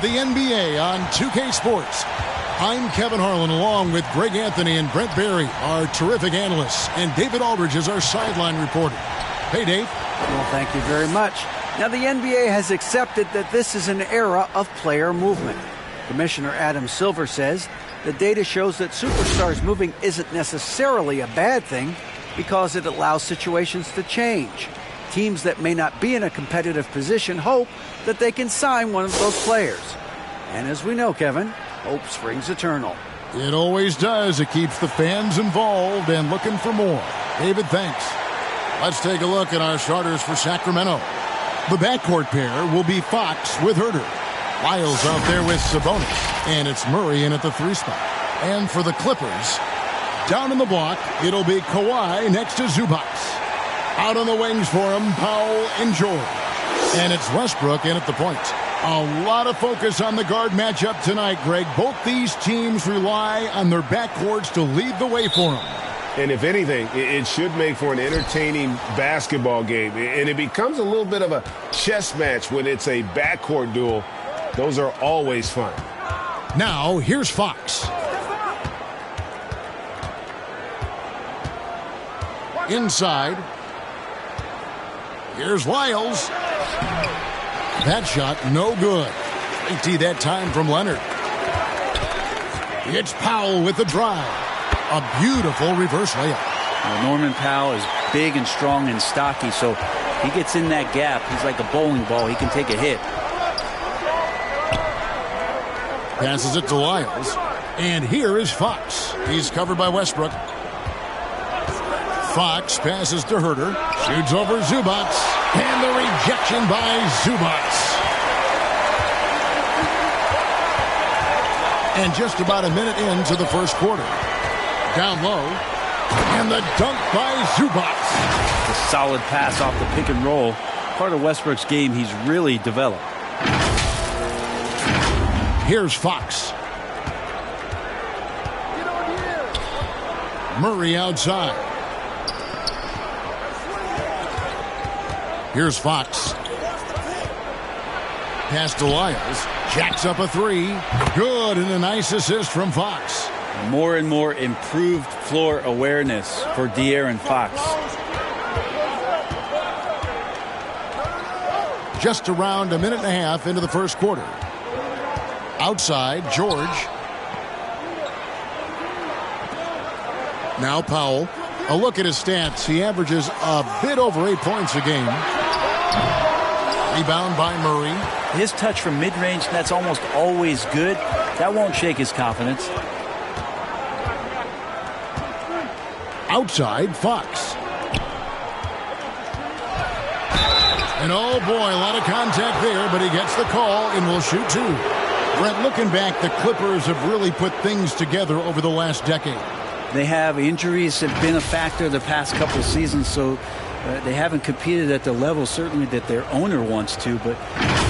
The NBA on 2K Sports. I'm Kevin Harlan along with Greg Anthony and Brent Barry, our terrific analysts, and David Aldridge is our sideline reporter. Hey, Dave. Well, thank you very much. Now, the NBA has accepted that this is an era of player movement. Commissioner Adam Silver says the data shows that superstars moving isn't necessarily a bad thing because it allows situations to change. Teams that may not be in a competitive position hope that they can sign one of those players. And as we know, Kevin, hope springs eternal. It always does. It keeps the fans involved and looking for more. David, thanks. Let's take a look at our starters for Sacramento. The backcourt pair will be Fox with Herter. Lyles out there with Sabonis. And it's Murray in at the 3 spot. And for the Clippers, down in the block, it'll be Kawhi next to Zubac. Out on the wings for him, Powell and George. And it's Westbrook in at the point. A lot of focus on the guard matchup tonight, Greg. Both these teams rely on their backcourts to lead the way for them. And if anything, it should make for an entertaining basketball game. And it becomes a little bit of a chess match when it's a backcourt duel. Those are always fun. Now, here's Fox. Inside. Here's Lyles. That shot, no good. Tee that time from Leonard. It's Powell with the drive. A beautiful reverse layup. Well, Norman Powell is big and strong and stocky, so he gets in that gap. He's like a bowling ball. He can take a hit. Passes it to Lyles. And here is Fox. He's covered by Westbrook. Fox passes to Herter. Shoots over Zubac. And the rejection by Zubac. And just about a minute into the first quarter. Down low. And the dunk by Zubac. A solid pass off the pick and roll. Part of Westbrook's game he's really developed. Here's Fox. Murray outside. Here's Fox. Pass to Lyles. Jacks up a 3. Good, and a nice assist from Fox. More and more improved floor awareness for De'Aaron Fox. Just around a minute and a half into the first quarter. Outside, George. Now Powell. A look at his stats. He averages a bit over 8 points a game. Rebound by Murray. His touch from mid-range, that's almost always good. That won't shake his confidence. Outside, Fox. And oh boy, a lot of contact there, but he gets the call and will shoot 2. Brent, looking back, the Clippers have really put things together over the last decade. They have injuries have been a factor the past couple of seasons, so they haven't competed at the level certainly that their owner wants to, but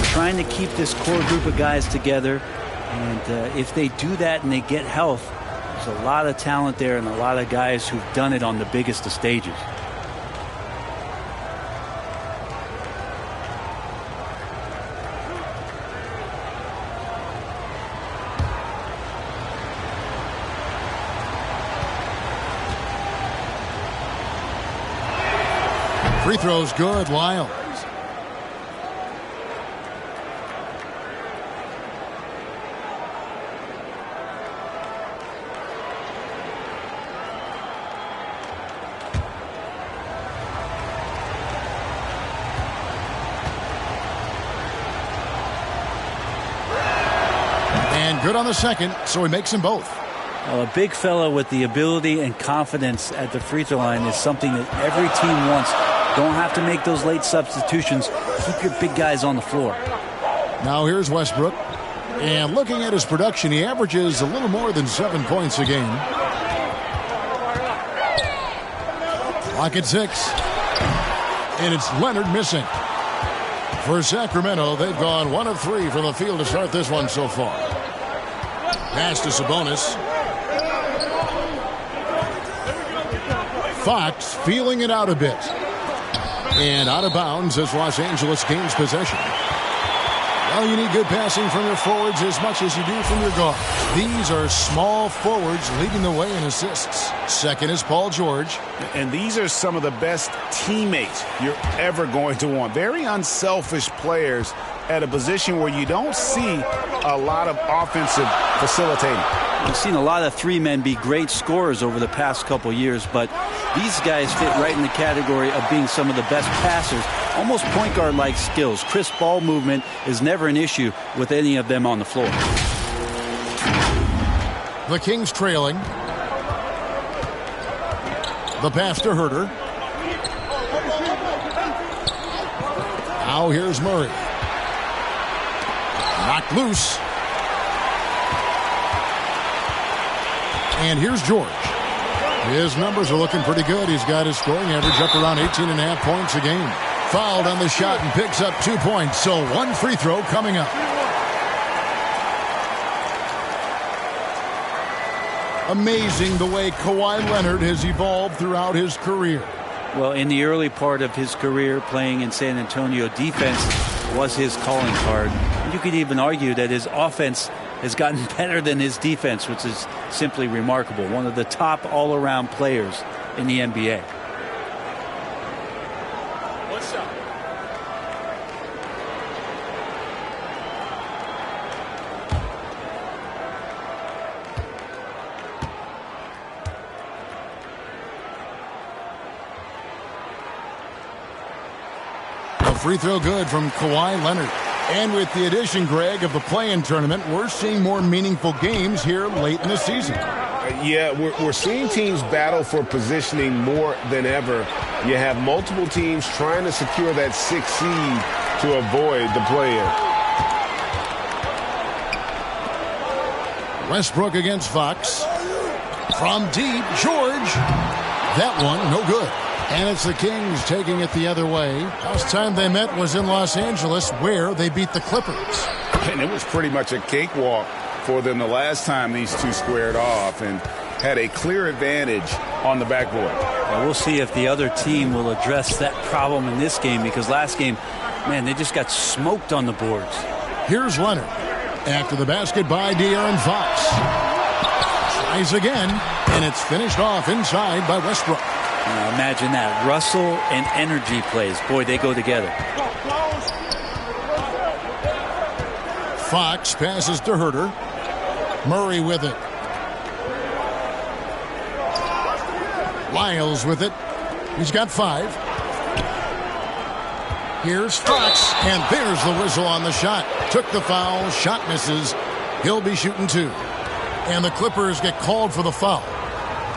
trying to keep this core group of guys together. And if they do that and they get health, there's a lot of talent there and a lot of guys who've done it on the biggest of stages. Free throws good, Lyles. And good on the second, so he makes them both. Well, a big fella with the ability and confidence at the free throw line is something that every team wants. Don't have to make those late substitutions. Keep your big guys on the floor. Now here's Westbrook. And looking at his production, he averages a little more than 7 points a game. Clock at 6. And it's Leonard missing. For Sacramento, they've gone 1 of 3 from the field to start this one so far. Pass to Sabonis. Fox feeling it out a bit. And out of bounds as Los Angeles gains possession. Well, you need good passing from your forwards as much as you do from your guards. These are small forwards leading the way in assists. Second is Paul George. And these are some of the best teammates you're ever going to want. Very unselfish players at a position where you don't see a lot of offensive facilitating. We've seen a lot of three men be great scorers over the past couple years, but these guys fit right in the category of being some of the best passers, almost point guard-like skills. Crisp ball movement is never an issue with any of them on the floor. The Kings trailing. The pass to Herter. Now here's Murray. Knocked loose. And here's George. His numbers are looking pretty good. He's got his scoring average up around 18.5 points a game. Fouled on the shot and picks up 2 points. So one free throw coming up. Amazing the way Kawhi Leonard has evolved throughout his career. Well, in the early part of his career playing in San Antonio, defense was his calling card. You could even argue that his offense has gotten better than his defense, which is simply remarkable. One of the top all-around players in the NBA. What's up? A free throw good from Kawhi Leonard. And with the addition, Greg, of the play-in tournament, we're seeing more meaningful games here late in the season. Yeah, we're seeing teams battle for positioning more than ever. You have multiple teams trying to secure that 6th seed to avoid the play-in. Westbrook against Fox. From deep, George. That one, no good. And it's the Kings taking it the other way. Last time they met was in Los Angeles, where they beat the Clippers. And it was pretty much a cakewalk for them the last time these two squared off and had a clear advantage on the backboard. And we'll see if the other team will address that problem in this game, because last game, man, they just got smoked on the boards. Here's Leonard. After the basket by De'Aaron Fox. Tries again, and it's finished off inside by Westbrook. Imagine that. Russell and energy plays. Boy, they go together. Fox passes to Herter. Murray with it. Lyles with it. He's got 5. Here's Fox, and there's the whistle on the shot. Took the foul, shot misses. He'll be shooting 2. And the Clippers get called for the foul.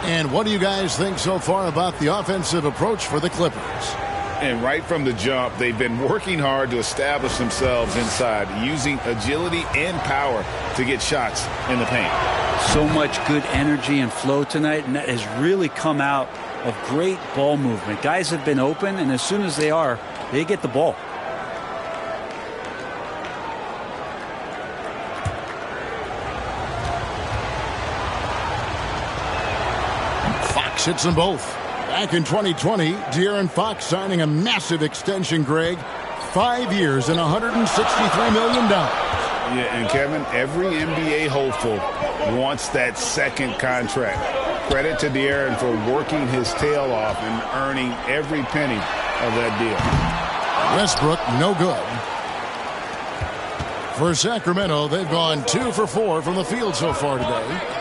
And what do you guys think so far about the offensive approach for the Clippers? And right from the jump, they've been working hard to establish themselves inside, using agility and power to get shots in the paint. So much good energy and flow tonight, and that has really come out of great ball movement. Guys have been open, and as soon as they are, they get the ball. Fox hits them both. Back in 2020, De'Aaron Fox signing a massive extension, Greg. 5 years and $163 million. Yeah, and Kevin, every NBA hopeful wants that second contract. Credit to De'Aaron for working his tail off and earning every penny of that deal. Westbrook, no good. For Sacramento, they've gone 2 for 4 from the field so far today.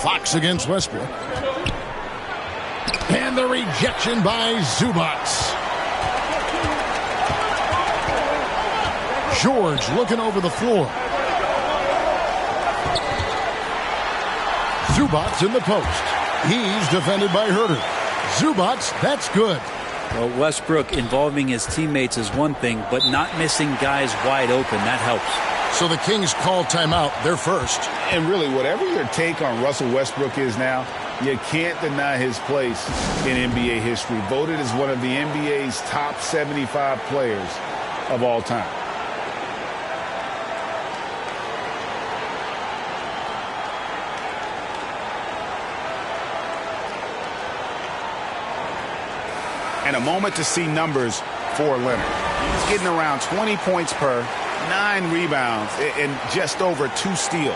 Fox against Westbrook. And the rejection by Zubac. George looking over the floor. Zubac in the post. He's defended by Herter. Zubac, that's good. Well, Westbrook involving his teammates is one thing, but not missing guys wide open, that helps. So the Kings call timeout, their first. And really, whatever your take on Russell Westbrook is now, you can't deny his place in NBA history. Voted as one of the NBA's top 75 players of all time. And a moment to see numbers for Leonard. He's getting around 20 points per, 9 rebounds, and just over 2 steals.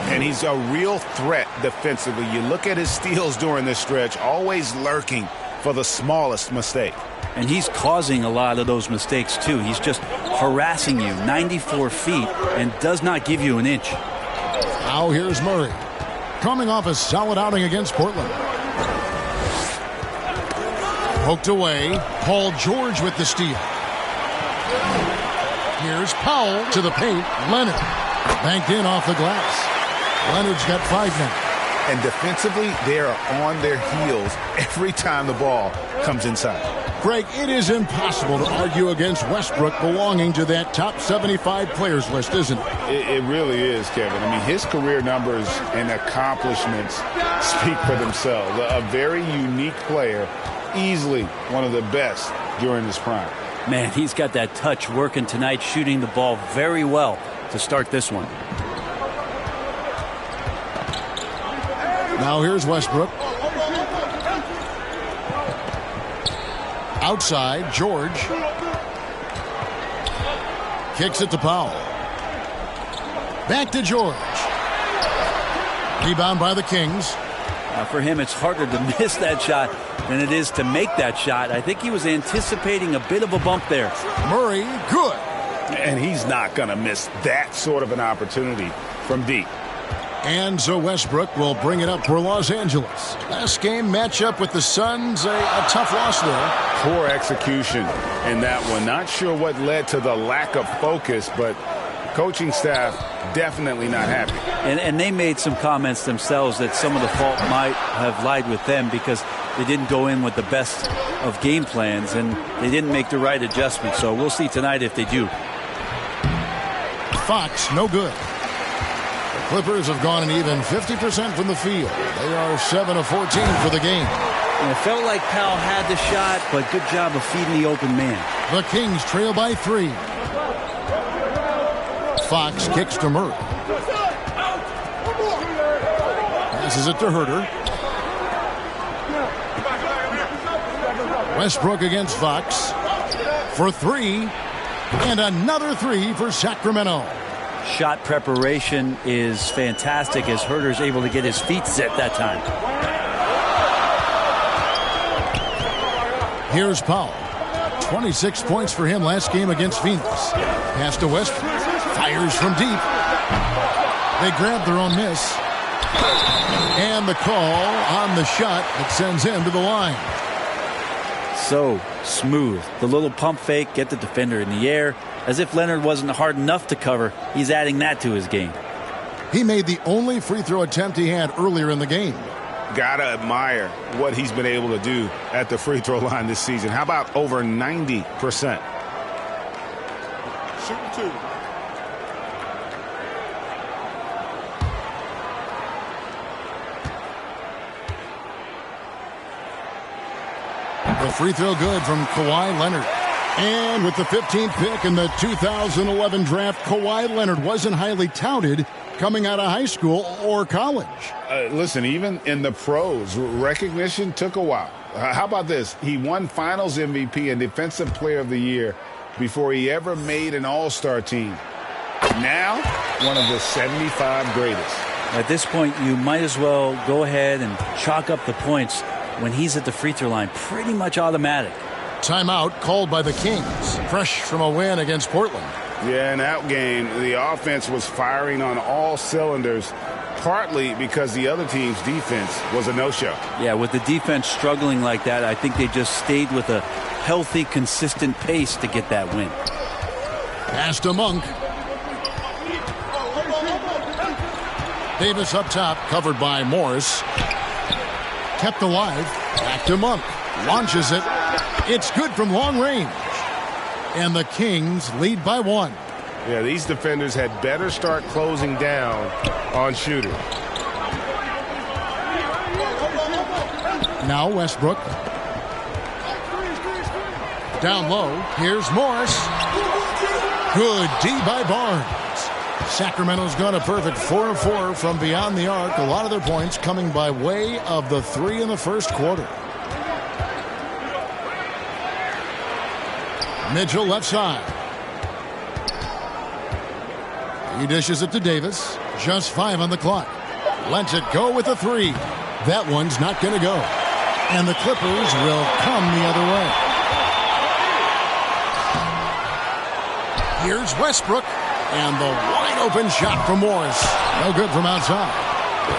And he's a real threat defensively. You look at his steals during this stretch, always lurking for the smallest mistake. And he's causing a lot of those mistakes, too. He's just harassing you 94 feet and does not give you an inch. Now here's Murray, coming off a solid outing against Portland. Poked away. Paul George with the steal. Here's Powell to the paint. Leonard banked in off the glass. Leonard's got 5 now. And defensively, they are on their heels every time the ball comes inside. Greg, it is impossible to argue against Westbrook belonging to that top 75 players list, isn't it? It really is, Kevin. I mean, his career numbers and accomplishments speak for themselves. A very unique player, easily one of the best during his prime. Man, he's got that touch working tonight, shooting the ball very well to start this one. Now here's Westbrook. Outside, George. Kicks it to Powell. Back to George. Rebound by the Kings. For him, it's harder to miss that shot than it is to make that shot. I think he was anticipating a bit of a bump there. Murray, good. And he's not going to miss that sort of an opportunity from deep. And so Westbrook will bring it up for Los Angeles. Last game matchup with the Suns, a tough loss there. Poor execution in that one. Not sure what led to the lack of focus, but coaching staff definitely not happy. And they made some comments themselves that some of the fault might have lied with them because they didn't go in with the best of game plans and they didn't make the right adjustments. So we'll see tonight if they do. Fox, no good. Clippers have gone an even 50% from the field. They are 7 of 14 for the game. And it felt like Powell had the shot, but good job of feeding the open man. The Kings trail by 3. Fox kicks to Murray. Passes it to Herter. Westbrook against Fox for 3. And another 3 for Sacramento. Shot preparation is fantastic as Herter's able to get his feet set that time. Here's Powell. 26 points for him last game against Phoenix. Pass to Westbrook. Fires from deep. They grab their own miss. And the call on the shot that sends him to the line. So smooth. The little pump fake, get the defender in the air. As if Leonard wasn't hard enough to cover, he's adding that to his game. He made the only free throw attempt he had earlier in the game. Gotta admire what he's been able to do at the free throw line this season. How about over 90%? Shooting 2. The free throw good from Kawhi Leonard. And with the 15th pick in the 2011 draft, Kawhi Leonard wasn't highly touted coming out of high school or college. Listen, even in the pros, recognition took a while. How about this? He won Finals MVP and Defensive Player of the Year before he ever made an All-Star team. Now, one of the 75 greatest. At this point, you might as well go ahead and chalk up the points when he's at the free throw line. Pretty much automatic. Timeout called by the Kings, fresh from a win against Portland. Yeah, in that game, the offense was firing on all cylinders, partly because the other team's defense was a no-show. Yeah, with the defense struggling like that, I think they just stayed with a healthy, consistent pace to get that win. Pass to Monk. Davis up top, covered by Morris. Kept alive. Back to Monk. Launches it. It's good from long range. And the Kings lead by 1. Yeah, these defenders had better start closing down on shooting. Now Westbrook. Down low. Here's Morris. Good D by Barnes. Sacramento's got a perfect 4 of 4 from beyond the arc. A lot of their points coming by way of the 3 in the first quarter. Mitchell left side. He dishes it to Davis. Just 5 on the clock. Lets it go with a 3. That one's not going to go. And the Clippers will come the other way. Here's Westbrook. And the wide open shot from Morris. No good from outside.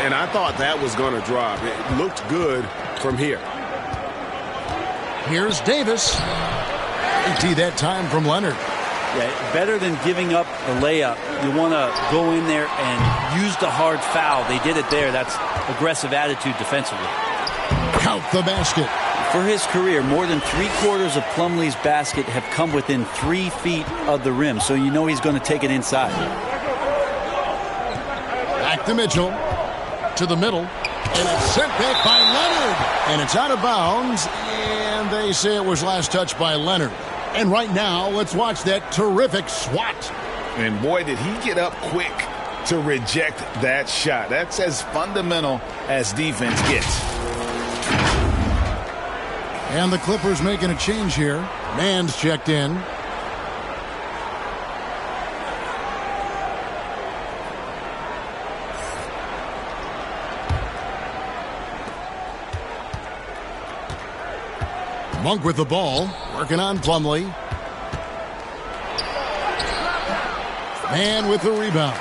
And I thought that was going to drop. It looked good from here. Here's Davis. Empty that time from Leonard. Yeah, better than giving up the layup. You want to go in there and use the hard foul. They did it there. That's aggressive attitude defensively. Count the basket. For his career, more than 3/4 of Plumlee's basket have come within 3 feet of the rim, so you know he's going to take it inside. Back to Mitchell. To the middle. And it's sent back by Leonard. And it's out of bounds. And they say it was last touched by Leonard. And right now, let's watch that terrific swat. And boy, did he get up quick to reject that shot. That's as fundamental as defense gets. And the Clippers making a change here. Mann's checked in. Monk with the ball, working on Plumlee. Man with the rebound.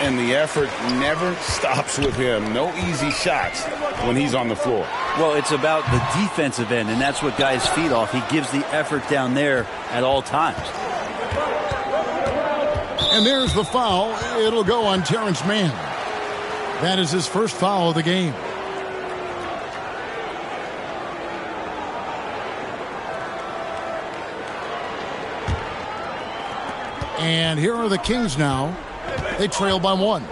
And the effort never stops with him. No easy shots when he's on the floor. Well, it's about the defensive end, and that's what guys feed off. He gives the effort down there at all times. And there's the foul. It'll go on Terrence Mann. That is his first foul of the game. And here are the Kings now. They trail by 1.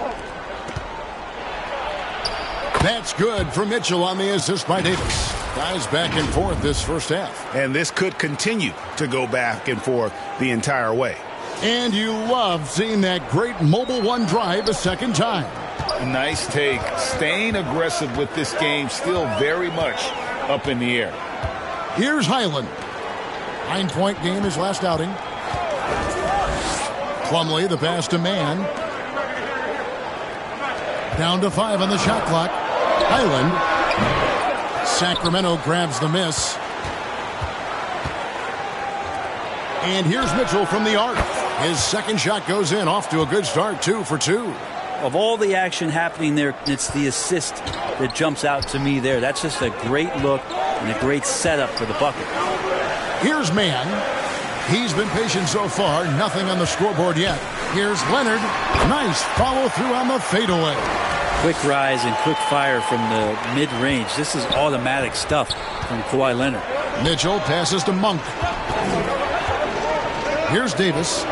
That's good for Mitchell on the assist by Davis. Guys back and forth this first half. And this could continue to go back and forth the entire way. And you love seeing that great mobile 1 drive a second time. Nice take. Staying aggressive with this game, still very much up in the air. Here's Highland. 9-point game his last outing. Plumlee, the pass to Mann. Down to 5 on the shot clock. Highland. Sacramento grabs the miss. And here's Mitchell from the arc. His second shot goes in, off to a good start, 2 for 2. Of all the action happening there, it's the assist that jumps out to me there. That's just a great look and a great setup for the bucket. Here's Mann. He's been patient so far. Nothing on the scoreboard yet. Here's Leonard. Nice follow through on the fadeaway. Quick rise and quick fire from the mid-range. This is automatic stuff from Kawhi Leonard. Mitchell passes to Monk. Here's Davis.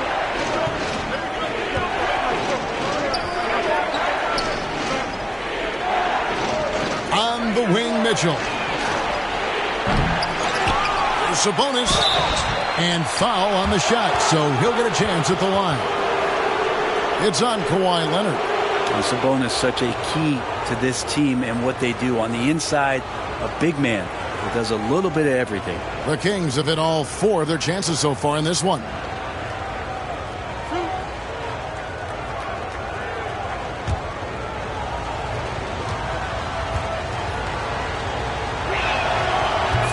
On the wing, Mitchell. There's Sabonis. And foul on the shot, so he'll get a chance at the line. It's on Kawhi Leonard. And Sabonis such a key to this team and what they do. On the inside, a big man that does a little bit of everything. The Kings have hit all 4 of their chances so far in this one.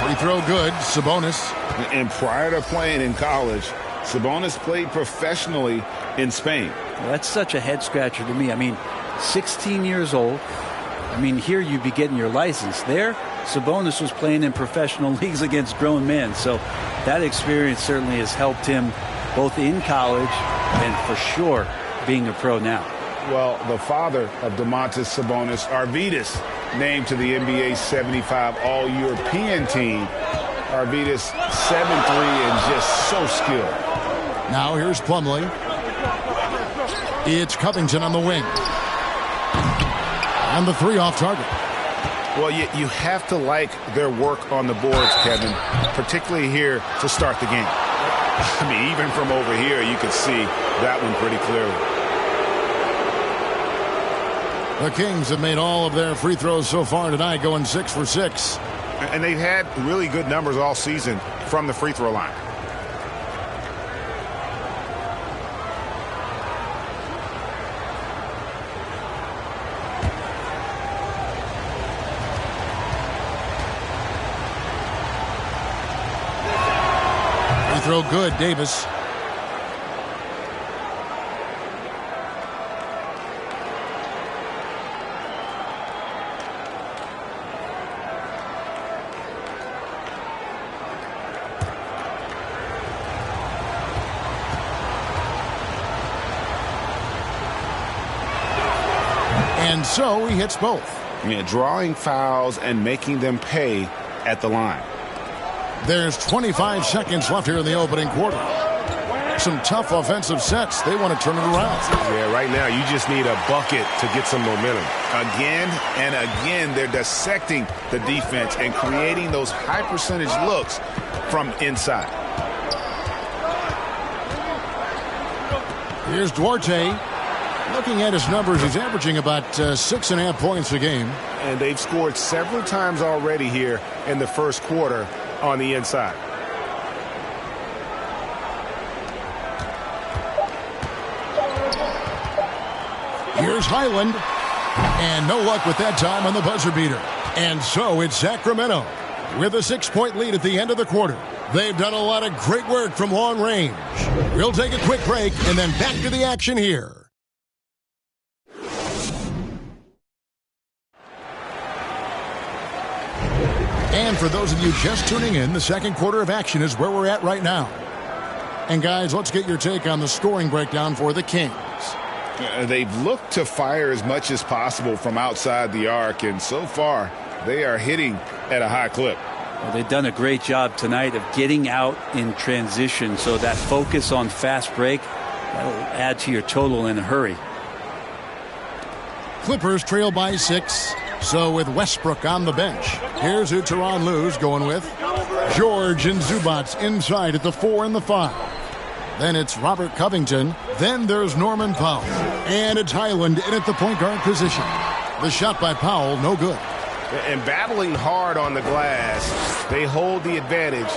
Free throw good, Sabonis. And prior to playing in college, Sabonis played professionally in Spain. Well, that's such a head scratcher to me. I mean, 16 years old. I mean, here you'd be getting your license. There, Sabonis was playing in professional leagues against grown men. So that experience certainly has helped him both in college and for sure being a pro now. Well, the father of Domantas Sabonis, Arvydas, named to the NBA 75 All-European team. Arvydas 7'3" and just so skilled. Now here's Plumlee. It's Covington on the wing. And the 3 off target. Well, you have to like their work on the boards, Kevin, particularly here to start the game. I mean, even from over here, you could see that one pretty clearly. The Kings have made all of their free throws so far tonight, going 6 for 6. And they've had really good numbers all season from the free throw line. throw good, Davis. And so he hits both. Yeah, drawing fouls and making them pay at the line. There's 25 seconds left here in the opening quarter. Some tough offensive sets. They want to turn it around. Yeah, right now you just need a bucket to get some momentum. Again and again, they're dissecting the defense and creating those high percentage looks from inside. Here's Duarte. Looking at his numbers, he's averaging about 6.5 points a game. And they've scored several times already here in the first quarter on the inside. Here's Highland. And no luck with that time on the buzzer beater. And so it's Sacramento with a 6-point lead at the end of the quarter. They've done a lot of great work from long range. We'll take a quick break and then back to the action here. And for those of you just tuning in, the second quarter of action is where we're at right now. And guys, let's get your take on the scoring breakdown for the Kings. They've looked to fire as much as possible from outside the arc, and so far they are hitting at a high clip. Well, they've done a great job tonight of getting out in transition, so that focus on fast break, that'll add to your total in a hurry. Clippers trail by 6. So with Westbrook on the bench, here's who Tyronn Lue's going with. George and Zubats inside at the 4 and the 5. Then it's Robert Covington. Then there's Norman Powell. And it's Highland in at the point guard position. The shot by Powell, no good. And battling hard on the glass, they hold the advantage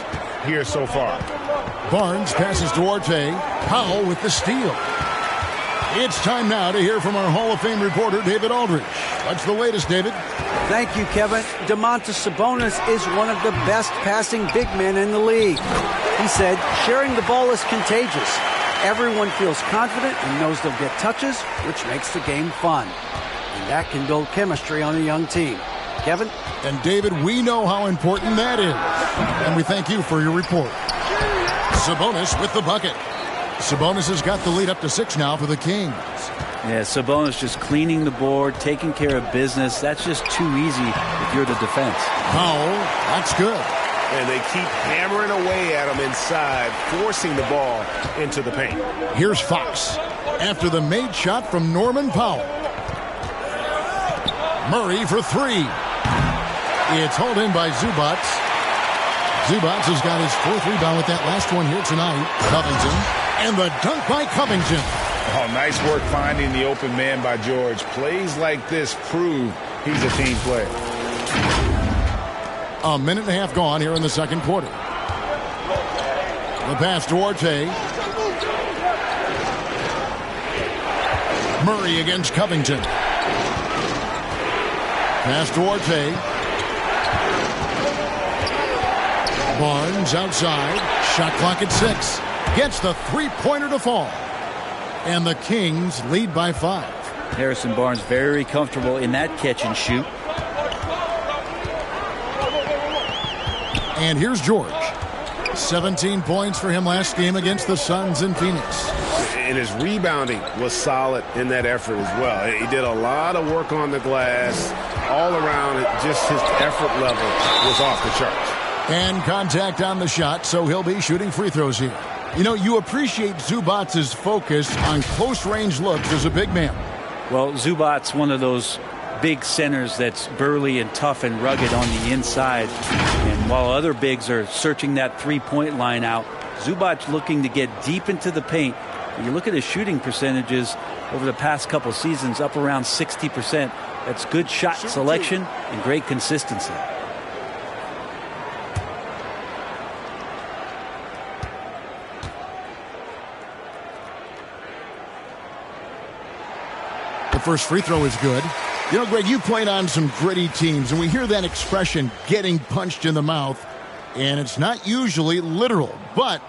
here so far. Barnes passes Duarte. Powell with the steal. It's time now to hear from our Hall of Fame reporter, David Aldridge. What's the latest, David? Thank you, Kevin. Domantas Sabonis is one of the best passing big men in the league. He said, sharing the ball is contagious. Everyone feels confident and knows they'll get touches, which makes the game fun. And that can build chemistry on a young team. Kevin? And David, we know how important that is. And we thank you for your report. Sabonis with the bucket. Sabonis has got the lead up to 6 now for the Kings. Yeah, Sabonis just cleaning the board, taking care of business. That's just too easy if you're the defense. Powell, that's good. And they keep hammering away at him inside, forcing the ball into the paint. Here's Fox after the made shot from Norman Powell. Murray for 3. It's hauled in by Zubats. Zubats has got his 4th rebound with that last one here tonight. Covington. And the dunk by Covington. Oh, nice work finding the open man by George. Plays like this prove he's a team player. A minute and a half gone here in the second quarter. The pass to Duarte. Murray against Covington. Pass to Duarte. Barnes outside. Shot clock at 6. Gets the three-pointer to fall. And the Kings lead by 5. Harrison Barnes very comfortable in that catch and shoot. And here's George. 17 points for him last game against the Suns in Phoenix. And his rebounding was solid in that effort as well. He did a lot of work on the glass. All around, just his effort level was off the charts. And contact on the shot, so he'll be shooting free throws here. You know, you appreciate Zubats' focus on close-range looks as a big man. Well, Zubats, one of those big centers that's burly and tough and rugged on the inside. And while other bigs are searching that three-point line out, Zubats looking to get deep into the paint. When you look at his shooting percentages over the past couple seasons, up around 60%. That's good shot selection and great consistency. The first free throw is good. You know, Greg, you played on some gritty teams, and we hear that expression, getting punched in the mouth, and it's not usually literal, but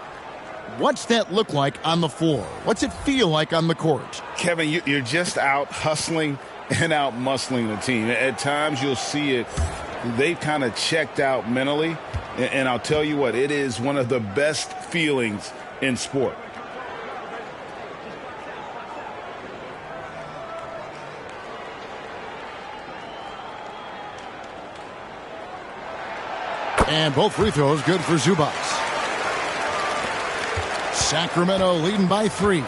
what's that look like on the floor? What's it feel like on the court? Kevin, you're just out hustling and out muscling the team. At times you'll see it. They've kind of checked out mentally. And I'll tell you what, it is one of the best feelings in sport. And both free throws good for Zubac. Sacramento leading by 3.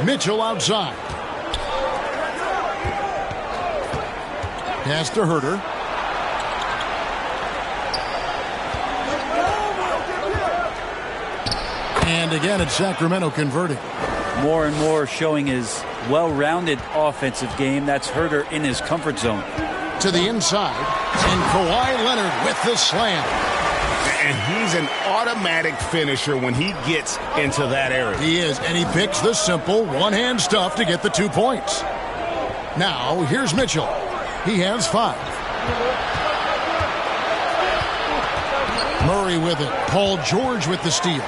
Mitchell outside. Pass to Herter. And again, it's Sacramento converting. More and more showing his well-rounded offensive game. That's Herter in his comfort zone. To the inside, and Kawhi Leonard with the slam. And he's an automatic finisher when he gets into that area. He is, and he picks the simple one-hand stuff to get the 2 points. Now, here's Mitchell. He has 5. Murray with it. Paul George with the steal.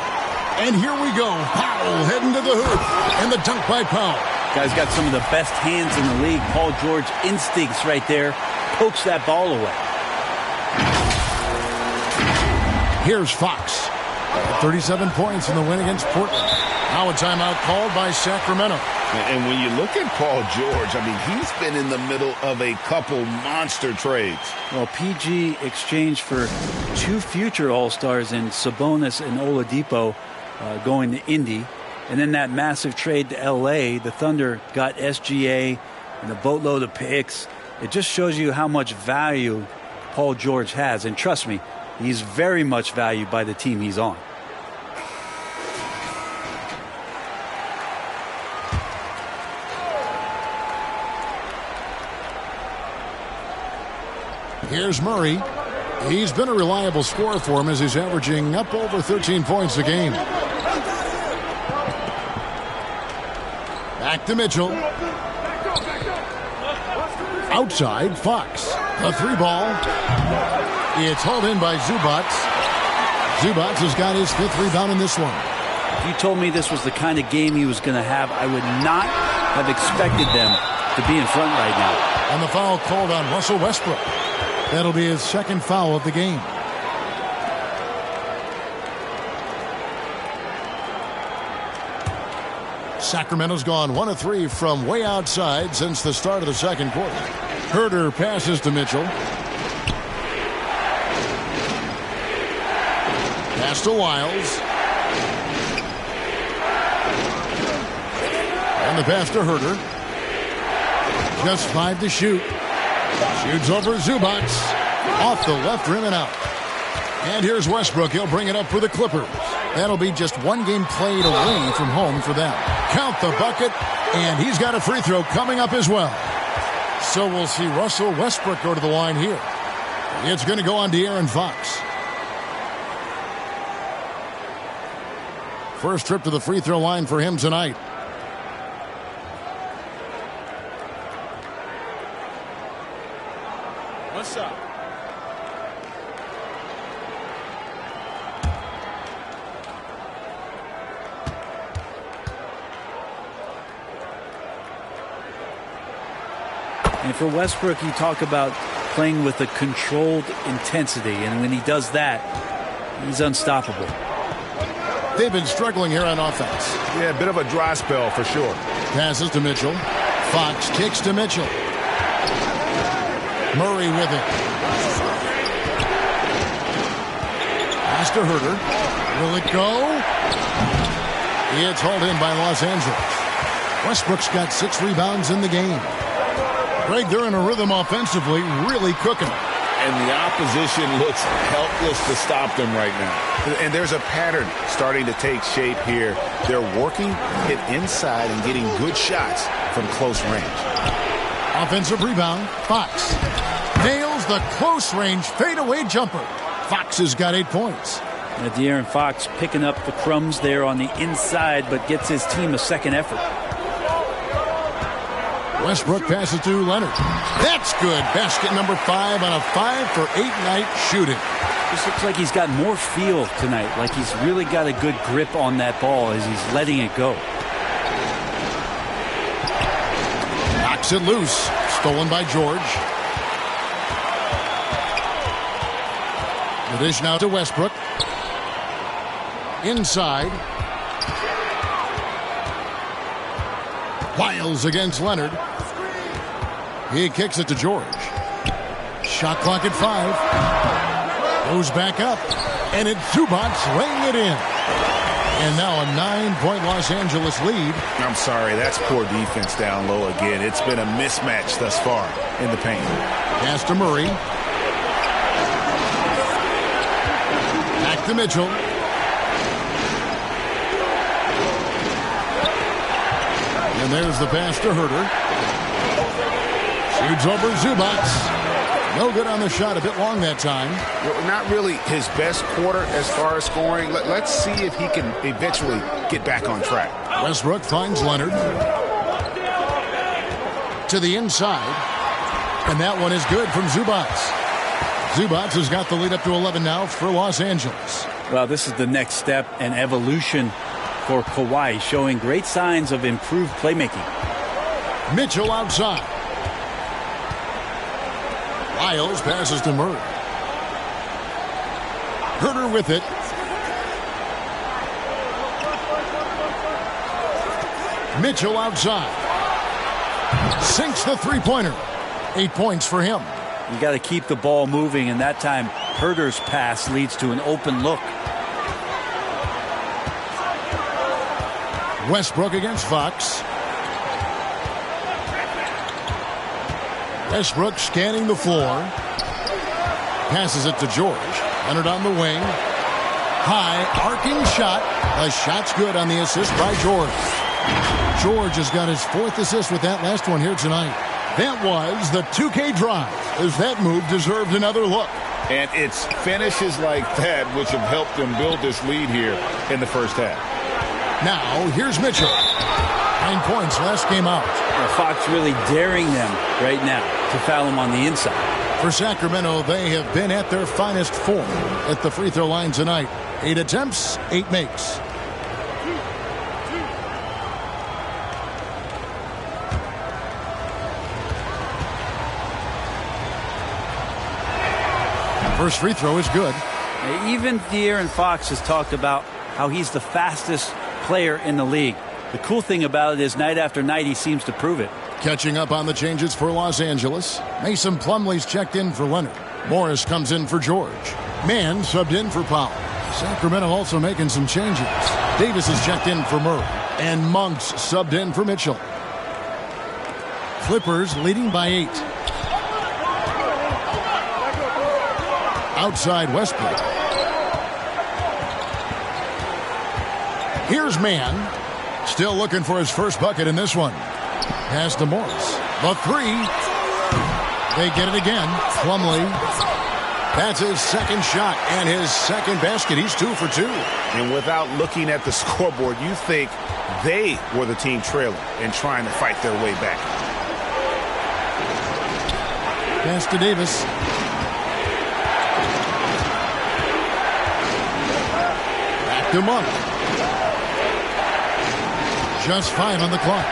And here we go. Powell heading to the hoop. And the dunk by Powell. Guy's got some of the best hands in the league. Paul George instincts right there. Pokes that ball away. Here's Fox. 37 points in the win against Portland. Now a timeout called by Sacramento. And when you look at Paul George, I mean, he's been in the middle of a couple monster trades. Well, PG exchanged for 2 future All-Stars in Sabonis and Oladipo going to Indy. And then that massive trade to L.A., the Thunder got SGA and a boatload of picks. It just shows you how much value Paul George has. And trust me, he's very much valued by the team he's on. Here's Murray. He's been a reliable scorer for him as he's averaging up over 13 points a game. Back to Mitchell. Outside, Fox. A 3-ball. It's hauled in by Zubac. Zubac has got his 5th rebound in this one. If you told me this was the kind of game he was going to have, I would not have expected them to be in front right now. And the foul called on Russell Westbrook. That'll be his 2nd foul of the game. Sacramento's gone 1 of 3 from way outside since the start of the 2nd quarter. Herter passes to Mitchell. Pass to Wiles. And the pass to Herter. Just 5 to shoot. Shoots over Zubac. Off the left rim and out. And here's Westbrook. He'll bring it up for the Clippers. That'll be just 1 game played away from home for them. Count the bucket, and he's got a free throw coming up as well. So we'll see Russell Westbrook go to the line here. It's going to go on to Aaron Fox. First trip to the free throw line for him tonight. What's up? And for Westbrook, you talk about playing with a controlled intensity. And when he does that, he's unstoppable. They've been struggling here on offense. Yeah, a bit of a dry spell for sure. Passes to Mitchell. Fox kicks to Mitchell. Murray with it. Pass to Herter. Will it go? It's hauled in by Los Angeles. Westbrook's got 6 rebounds in the game. Greg, they're in a rhythm offensively, really cooking. And the opposition looks helpless to stop them right now. And there's a pattern starting to take shape here. They're working it inside and getting good shots from close range. Offensive rebound, Fox. Nails the close-range fadeaway jumper. Fox has got 8 points. De'Aaron Fox picking up the crumbs there on the inside, but gets his team a second effort. Westbrook passes to Leonard. That's good. Basket number 5 on a 5-for-8 night shooting. Just looks like he's got more feel tonight, like he's really got a good grip on that ball as he's letting it go. Knocks it loose. Stolen by George. The dish now to Westbrook. Inside. Wiles against Leonard. He kicks it to George. Shot clock at 5. Goes back up. And it's Zubac laying it in. And now a 9-point Los Angeles lead. I'm sorry, that's poor defense down low again. It's been a mismatch thus far in the paint. Pass to Murray. Back to Mitchell. And there's the pass to Herter. Shoots over Zubac. No good on the shot. A bit long that time. Not really his best quarter as far as scoring. Let's see if he can eventually get back on track. Westbrook finds Leonard. To the inside. And that one is good from Zubac. Zubac has got the lead up to 11 now for Los Angeles. Well, this is the next step and evolution for Kawhi, showing great signs of improved playmaking. Mitchell outside. Wiles passes to Murray. Herter with it. Mitchell outside. Sinks the three-pointer. 8 points for him. You got to keep the ball moving, and that time Herter's pass leads to an open look. Westbrook against Fox. Westbrook scanning the floor. Passes it to George. Leonard on the wing. High, arcing shot. The shot's good on the assist by George. George has got his 4th assist with that last one here tonight. That was the 2K drive, as that move deserved another look. And it's finishes like that which have helped them build this lead here in the first half. Now, here's Mitchell. 9 points last game out. Fox really daring them right now to foul him on the inside. For Sacramento, they have been at their finest form at the free throw line tonight. 8 attempts, 8 makes. First free throw is good. Even De'Aaron Fox has talked about how he's the fastest player in the league. The cool thing about it is night after night he seems to prove it. Catching up on the changes for Los Angeles. Mason Plumlee's checked in for Leonard. Morris comes in for George. Mann subbed in for Powell. Sacramento also making some changes. Davis is checked in for Murray. And Monks subbed in for Mitchell. Clippers leading by 8. Outside Westbrook. Here's Mann. Still looking for his first bucket in this one. Pass to Morris. The 3. They get it again. Plumlee. That's his second shot and his second basket. He's 2 for 2. And without looking at the scoreboard, you think they were the team trailing and trying to fight their way back. Pass to Davis. Back to Monk. Just 5 on the clock.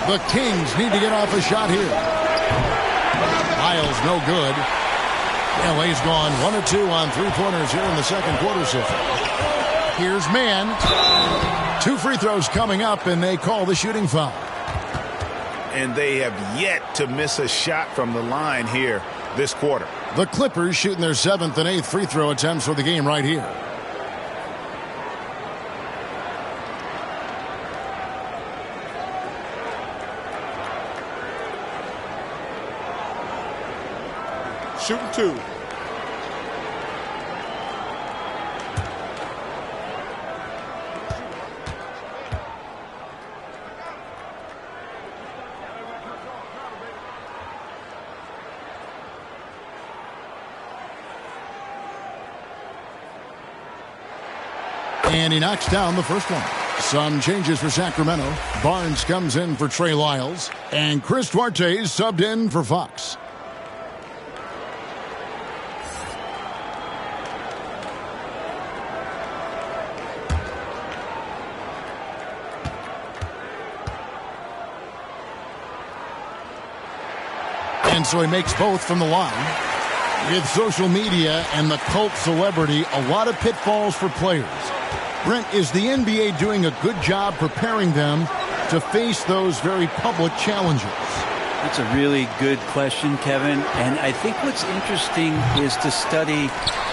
The Kings need to get off a shot here. Miles no good. LA's gone 1 or 2 on 3-pointers here in the second quarter so far. Here's Mann. 2 free throws coming up, and they call the shooting foul. And they have yet to miss a shot from the line here this quarter. The Clippers shooting their 7th and 8th free throw attempts for the game right here. Shooting 2. And he knocks down the first one. Some changes for Sacramento. Barnes comes in for Trey Lyles. And Chris Duarte is subbed in for Fox. And so he makes both from the line. With social media and the cult celebrity, a lot of pitfalls for players. Brent, is the NBA doing a good job preparing them to face those very public challenges? That's a really good question, Kevin. And I think what's interesting is to study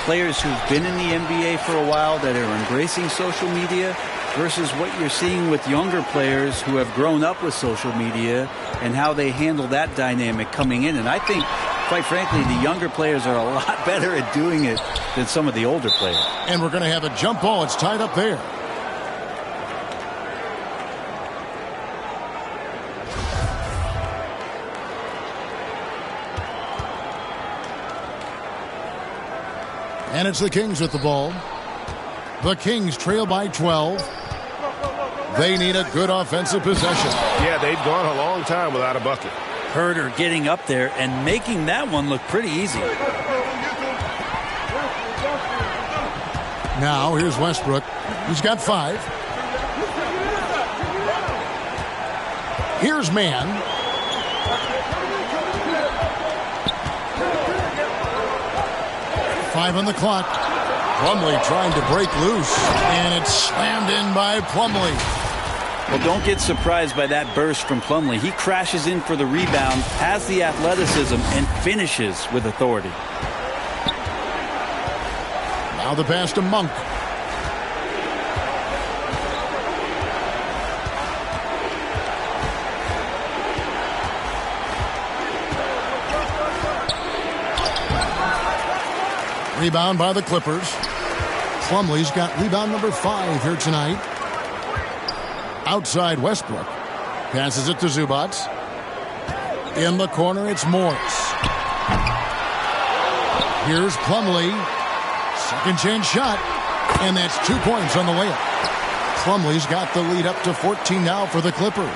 players who've been in the NBA for a while that are embracing social media versus what you're seeing with younger players who have grown up with social media and how they handle that dynamic coming in. And I think, quite frankly, the younger players are a lot better at doing it than some of the older players. And we're going to have a jump ball. It's tied up there. And it's the Kings with the ball. The Kings trail by 12. They need a good offensive possession. Yeah, they've gone a long time without a bucket. Herder getting up there and making that one look pretty easy. Now here's Westbrook. He's got 5. Here's Mann. Five on the clock. Plumlee trying to break loose, and it's slammed in by Plumlee. Well, don't get surprised by that burst from Plumlee. He crashes in for the rebound, has the athleticism, and finishes with authority. Now the pass to Monk. Rebound by the Clippers. Plumlee's got rebound number 5 here tonight. Outside Westbrook. Passes it to Zubac. In the corner, it's Morris. Here's Plumlee. Second chance shot. And that's 2 points on the layup. Plumlee's got the lead up to 14 now for the Clippers.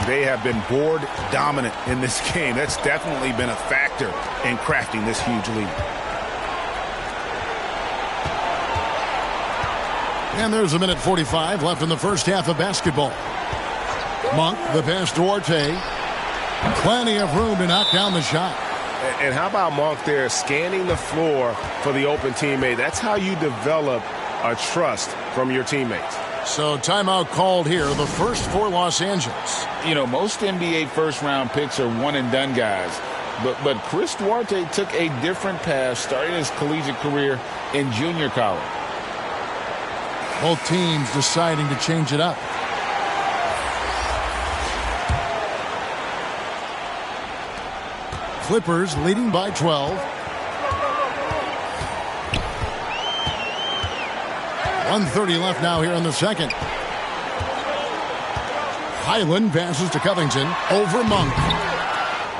They have been board dominant in this game. That's definitely been a factor in crafting this huge lead. And there's a minute 45 left in the first half of basketball. Monk, the pass to Duarte. Plenty of room to knock down the shot. And how about Monk there scanning the floor for the open teammate? That's how you develop a trust from your teammates. So timeout called here, the first for Los Angeles. You know, most NBA first-round picks are one-and-done guys. But Chris Duarte took a different path starting his collegiate career in junior college. Both teams deciding to change it up. Clippers leading by 12. 1:30 left now here in the second. Highland passes to Covington over Monk.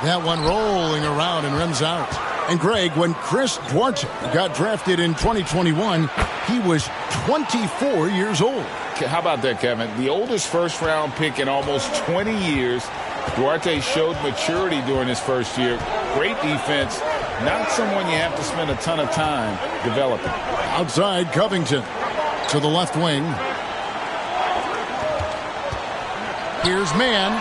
That one rolling around and rims out. And Greg, when Chris Duarte got drafted in 2021, he was 24 years old. How about that, Kevin? The oldest first-round pick in almost 20 years. Duarte showed maturity during his first year. Great defense. Not someone you have to spend a ton of time developing. Outside Covington to the left wing. Here's Mann.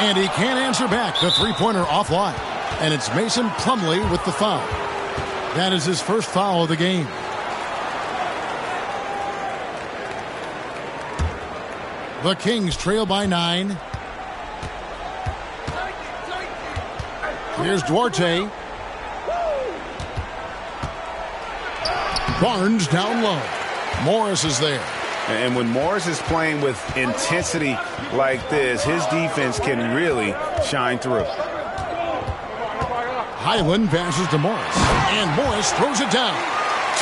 And he can't answer back. The three-pointer offline. And it's Mason Plumlee with the foul. That is his first foul of the game. The Kings trail by 9. Here's Duarte. Barnes down low. Morris is there. And when Morris is playing with intensity like this, his defense can really shine through. Highland passes to Morris. And Morris throws it down.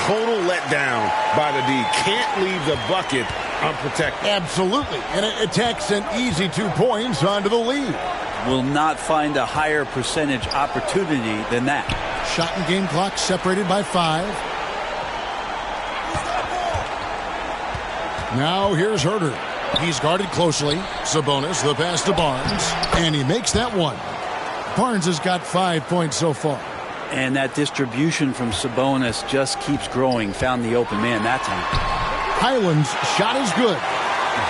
Total letdown by the D. Can't leave the bucket unprotected. Absolutely. And it attacks an easy 2 points onto the lead. Will not find a higher percentage opportunity than that. Shot and game clock separated by 5. Now here's Herder. He's guarded closely. Sabonis, the pass to Barnes. And he makes that one. Barnes has got 5 points so far. And that distribution from Sabonis just keeps growing. Found the open man that time. Highland's shot is good.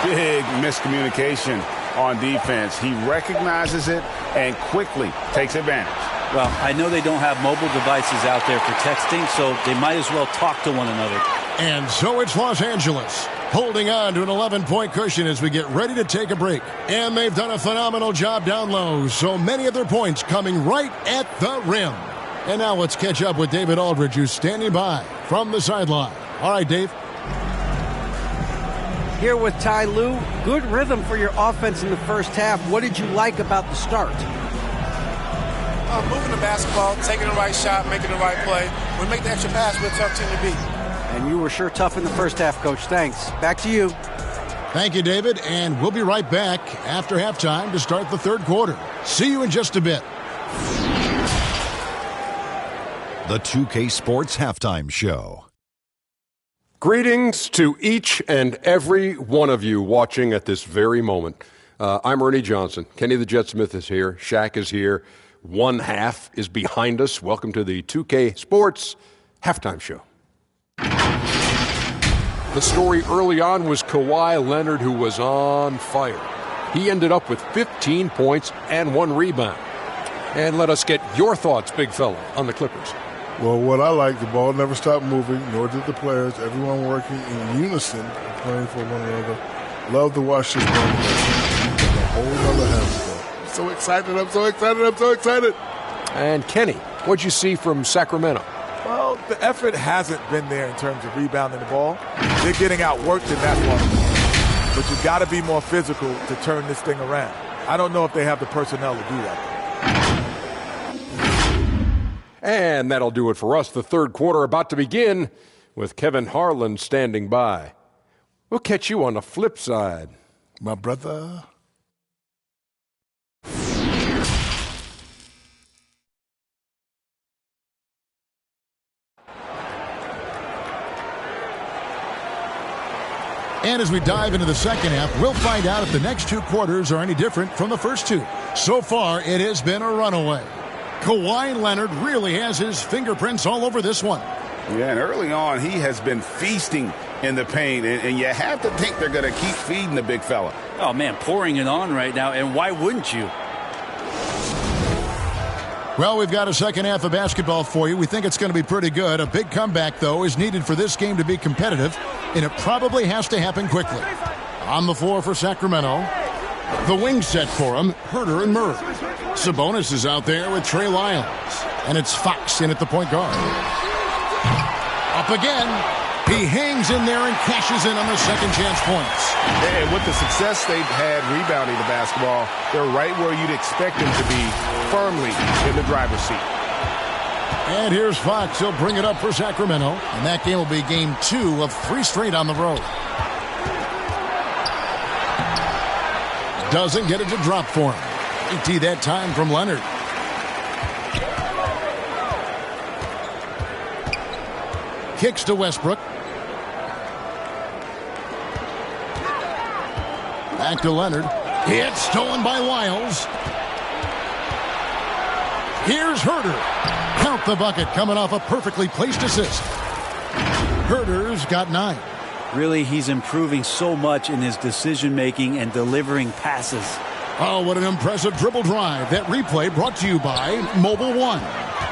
Big miscommunication on defense. He recognizes it and quickly takes advantage. Well, I know they don't have mobile devices out there for texting, so they might as well talk to one another. And so it's Los Angeles, holding on to an 11-point cushion as we get ready to take a break. And they've done a phenomenal job down low, so many of their points coming right at the rim. And now let's catch up with David Aldridge, who's standing by from the sideline. All right, Dave. Here with Ty Lue, good rhythm for your offense in the first half. What did you like about the start? Moving the basketball, taking the right shot, making the right play. When we make the extra pass, we're a tough team to beat. And you were sure tough in the first half, Coach. Thanks. Back to you. Thank you, David. And we'll be right back after halftime to start the third quarter. See you in just a bit. The 2K Sports Halftime Show. Greetings to each and every one of you watching at this very moment. I'm Ernie Johnson. Kenny the Jet Smith is here. Shaq is here. One half is behind us. Welcome to the 2K Sports Halftime Show. The story early on was Kawhi Leonard, who was on fire. He ended up with 15 points and 1 rebound. And let us get your thoughts, big fella, on the Clippers. Well, what I like, the ball never stopped moving, nor did the players. Everyone working in unison, playing for one another. Love to watch this game. A whole other half. So excited, I'm so excited, I'm so excited. And Kenny, what'd you see from Sacramento? Well, the effort hasn't been there in terms of rebounding the ball. They're getting outworked in that part of the ball. But you got to be more physical to turn this thing around. I don't know if they have the personnel to do that. And that'll do it for us. The third quarter about to begin with Kevin Harlan standing by. We'll catch you on the flip side. My brother. And as we dive into the second half, we'll find out if the next 2 quarters are any different from the first 2. So far, it has been a runaway. Kawhi Leonard really has his fingerprints all over this one. Yeah, and early on, he has been feasting in the paint, and you have to think they're going to keep feeding the big fella. Oh, man, pouring it on right now, and why wouldn't you? Well, we've got a second half of basketball for you. We think it's going to be pretty good. A big comeback, though, is needed for this game to be competitive, and it probably has to happen quickly. On the floor for Sacramento, the wing set for him, Herter and Murray. Sabonis is out there with Trey Lyles, and it's Fox in at the point guard. Up again. He hangs in there and cashes in on the second chance points. And with the success they've had rebounding the basketball, they're right where you'd expect them to be, firmly in the driver's seat. And here's Fox. He'll bring it up for Sacramento. And that game will be game 2 of 3 straight on the road. Doesn't get it to drop for him. ET that time from Leonard. Kicks to Westbrook. Back to Leonard. It's stolen by Lyles. Here's Herter. Count the bucket coming off a perfectly placed assist. Herter's got 9. Really, he's improving so much in his decision-making and delivering passes. Oh, what an impressive dribble drive. That replay brought to you by Mobile One.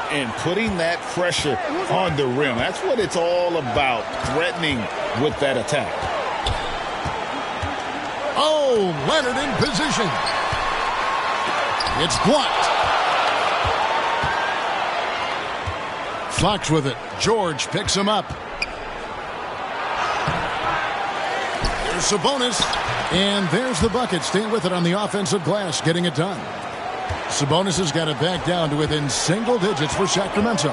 And putting that pressure on the rim. That's what it's all about, threatening with that attack. Oh, Leonard in position. It's blocked. Fox with it. George picks him up. There's Sabonis. And there's the bucket. Staying with it on the offensive glass, getting it done. Sabonis has got it back down to within single digits for Sacramento.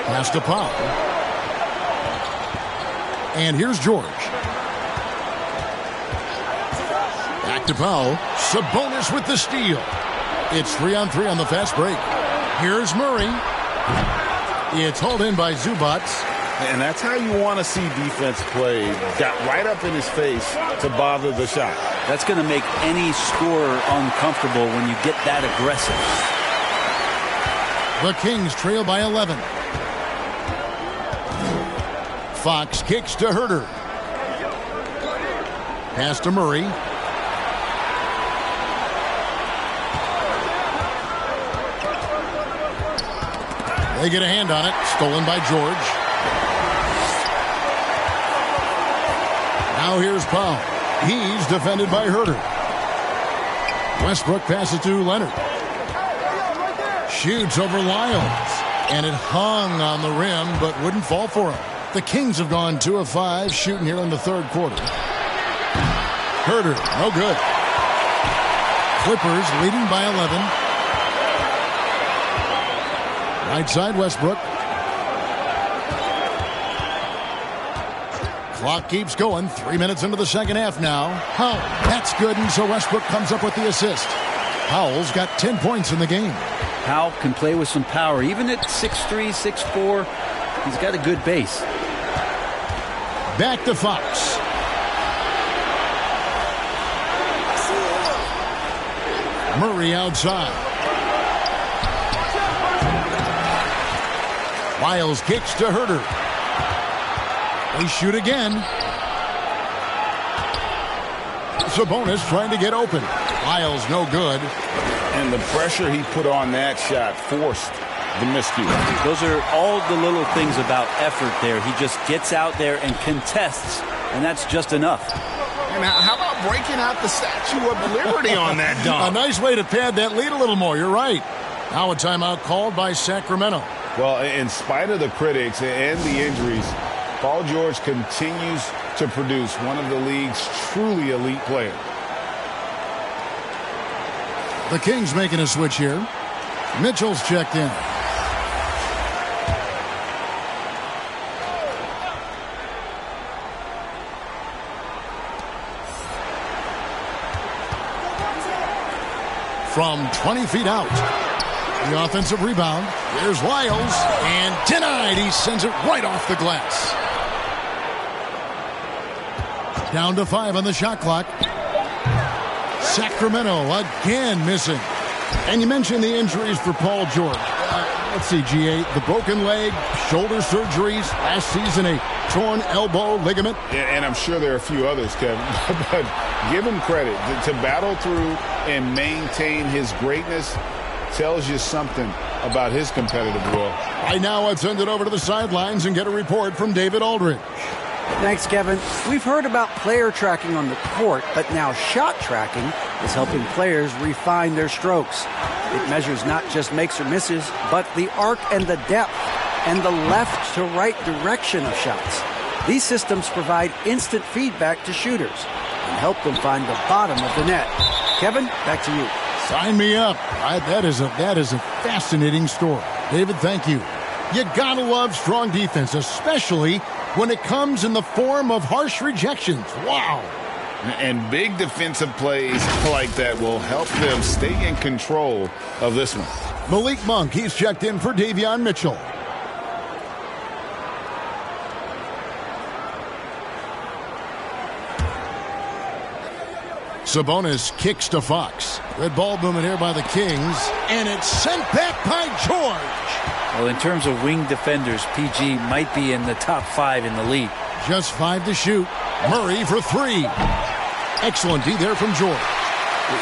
Pass to Powell. And here's George. Back to Powell. Sabonis with the steal. It's 3-on-3 on the fast break. Here's Murray. It's hauled in by Zubac. And that's how you want to see defense play. Got right up in his face to bother the shot. That's going to make any scorer uncomfortable when you get that aggressive. The Kings trail by 11. Fox kicks to Herter. Pass to Murray. They get a hand on it. Stolen by George. Now here's Powell. He's defended by Herter. Westbrook passes to Leonard. Shoots over Lyles. And it hung on the rim, but wouldn't fall for him. The Kings have gone 2 of 5 shooting here in the third quarter. Herter, no good. Clippers leading by 11. Right side, Westbrook. Clock keeps going. 3 minutes into the second half now. Powell, that's good, and so Westbrook comes up with the assist. Powell's got 10 points in the game. Powell can play with some power. Even at 6'3", 6'4", he's got a good base. Back to Fox. Murray outside. Lyles kicks to Herter. They shoot again. Sabonis trying to get open. Lyles no good. And the pressure he put on that shot forced the miscue. Those are all the little things about effort there. He just gets out there and contests, and that's just enough. And how about breaking out the Statue of Liberty on that dunk? A nice way to pad that lead a little more. You're right. Now a timeout called by Sacramento. Well, in spite of the critics and the injuries, Paul George continues to produce one of the league's truly elite players. The Kings making a switch here. Mitchell's checked in. From 20 feet out. The offensive rebound. Here's Lyles. And denied. He sends it right off the glass. Down to 5 on the shot clock. Sacramento again missing. And you mentioned the injuries for Paul George. Let's see, GA. The broken leg, shoulder surgeries, last season a torn elbow ligament. And I'm sure there are a few others, Kevin. But give him credit. To battle through and maintain his greatness tells you something about his competitive will. Right now, I'd send it over to the sidelines and get a report from David Aldridge. Thanks, Kevin. We've heard about player tracking on the court, but now shot tracking is helping players refine their strokes. It measures not just makes or misses, but the arc and the depth and the left to right direction of shots. These systems provide instant feedback to shooters and help them find the bottom of the net. Kevin, back to you. Sign me up. That is a fascinating story. David, thank you. You gotta love strong defense, especially when it comes in the form of harsh rejections. Wow. And big defensive plays like that will help them stay in control of this one. Malik Monk, he's checked in for Davion Mitchell. Sabonis kicks to Fox. Good ball movement here by the Kings. And it's sent back by George. Well, in terms of wing defenders, PG might be in the top 5 in the league. Just 5 to shoot. Murray for 3. Excellent D there from George.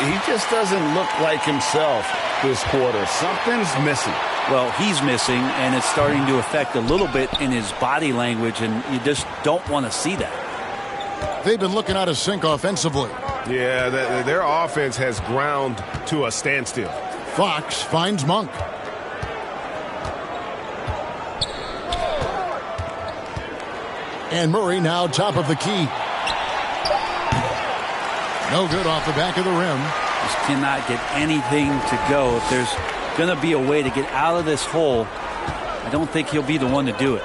He just doesn't look like himself this quarter. Something's missing. Well, he's missing, and it's starting to affect a little bit in his body language, and you just don't want to see that. They've been looking out of sync offensively. Yeah, their offense has ground to a standstill. Fox finds Monk. And Murray now top of the key. No good off the back of the rim. Just cannot get anything to go. If there's going to be a way to get out of this hole, I don't think he'll be the one to do it.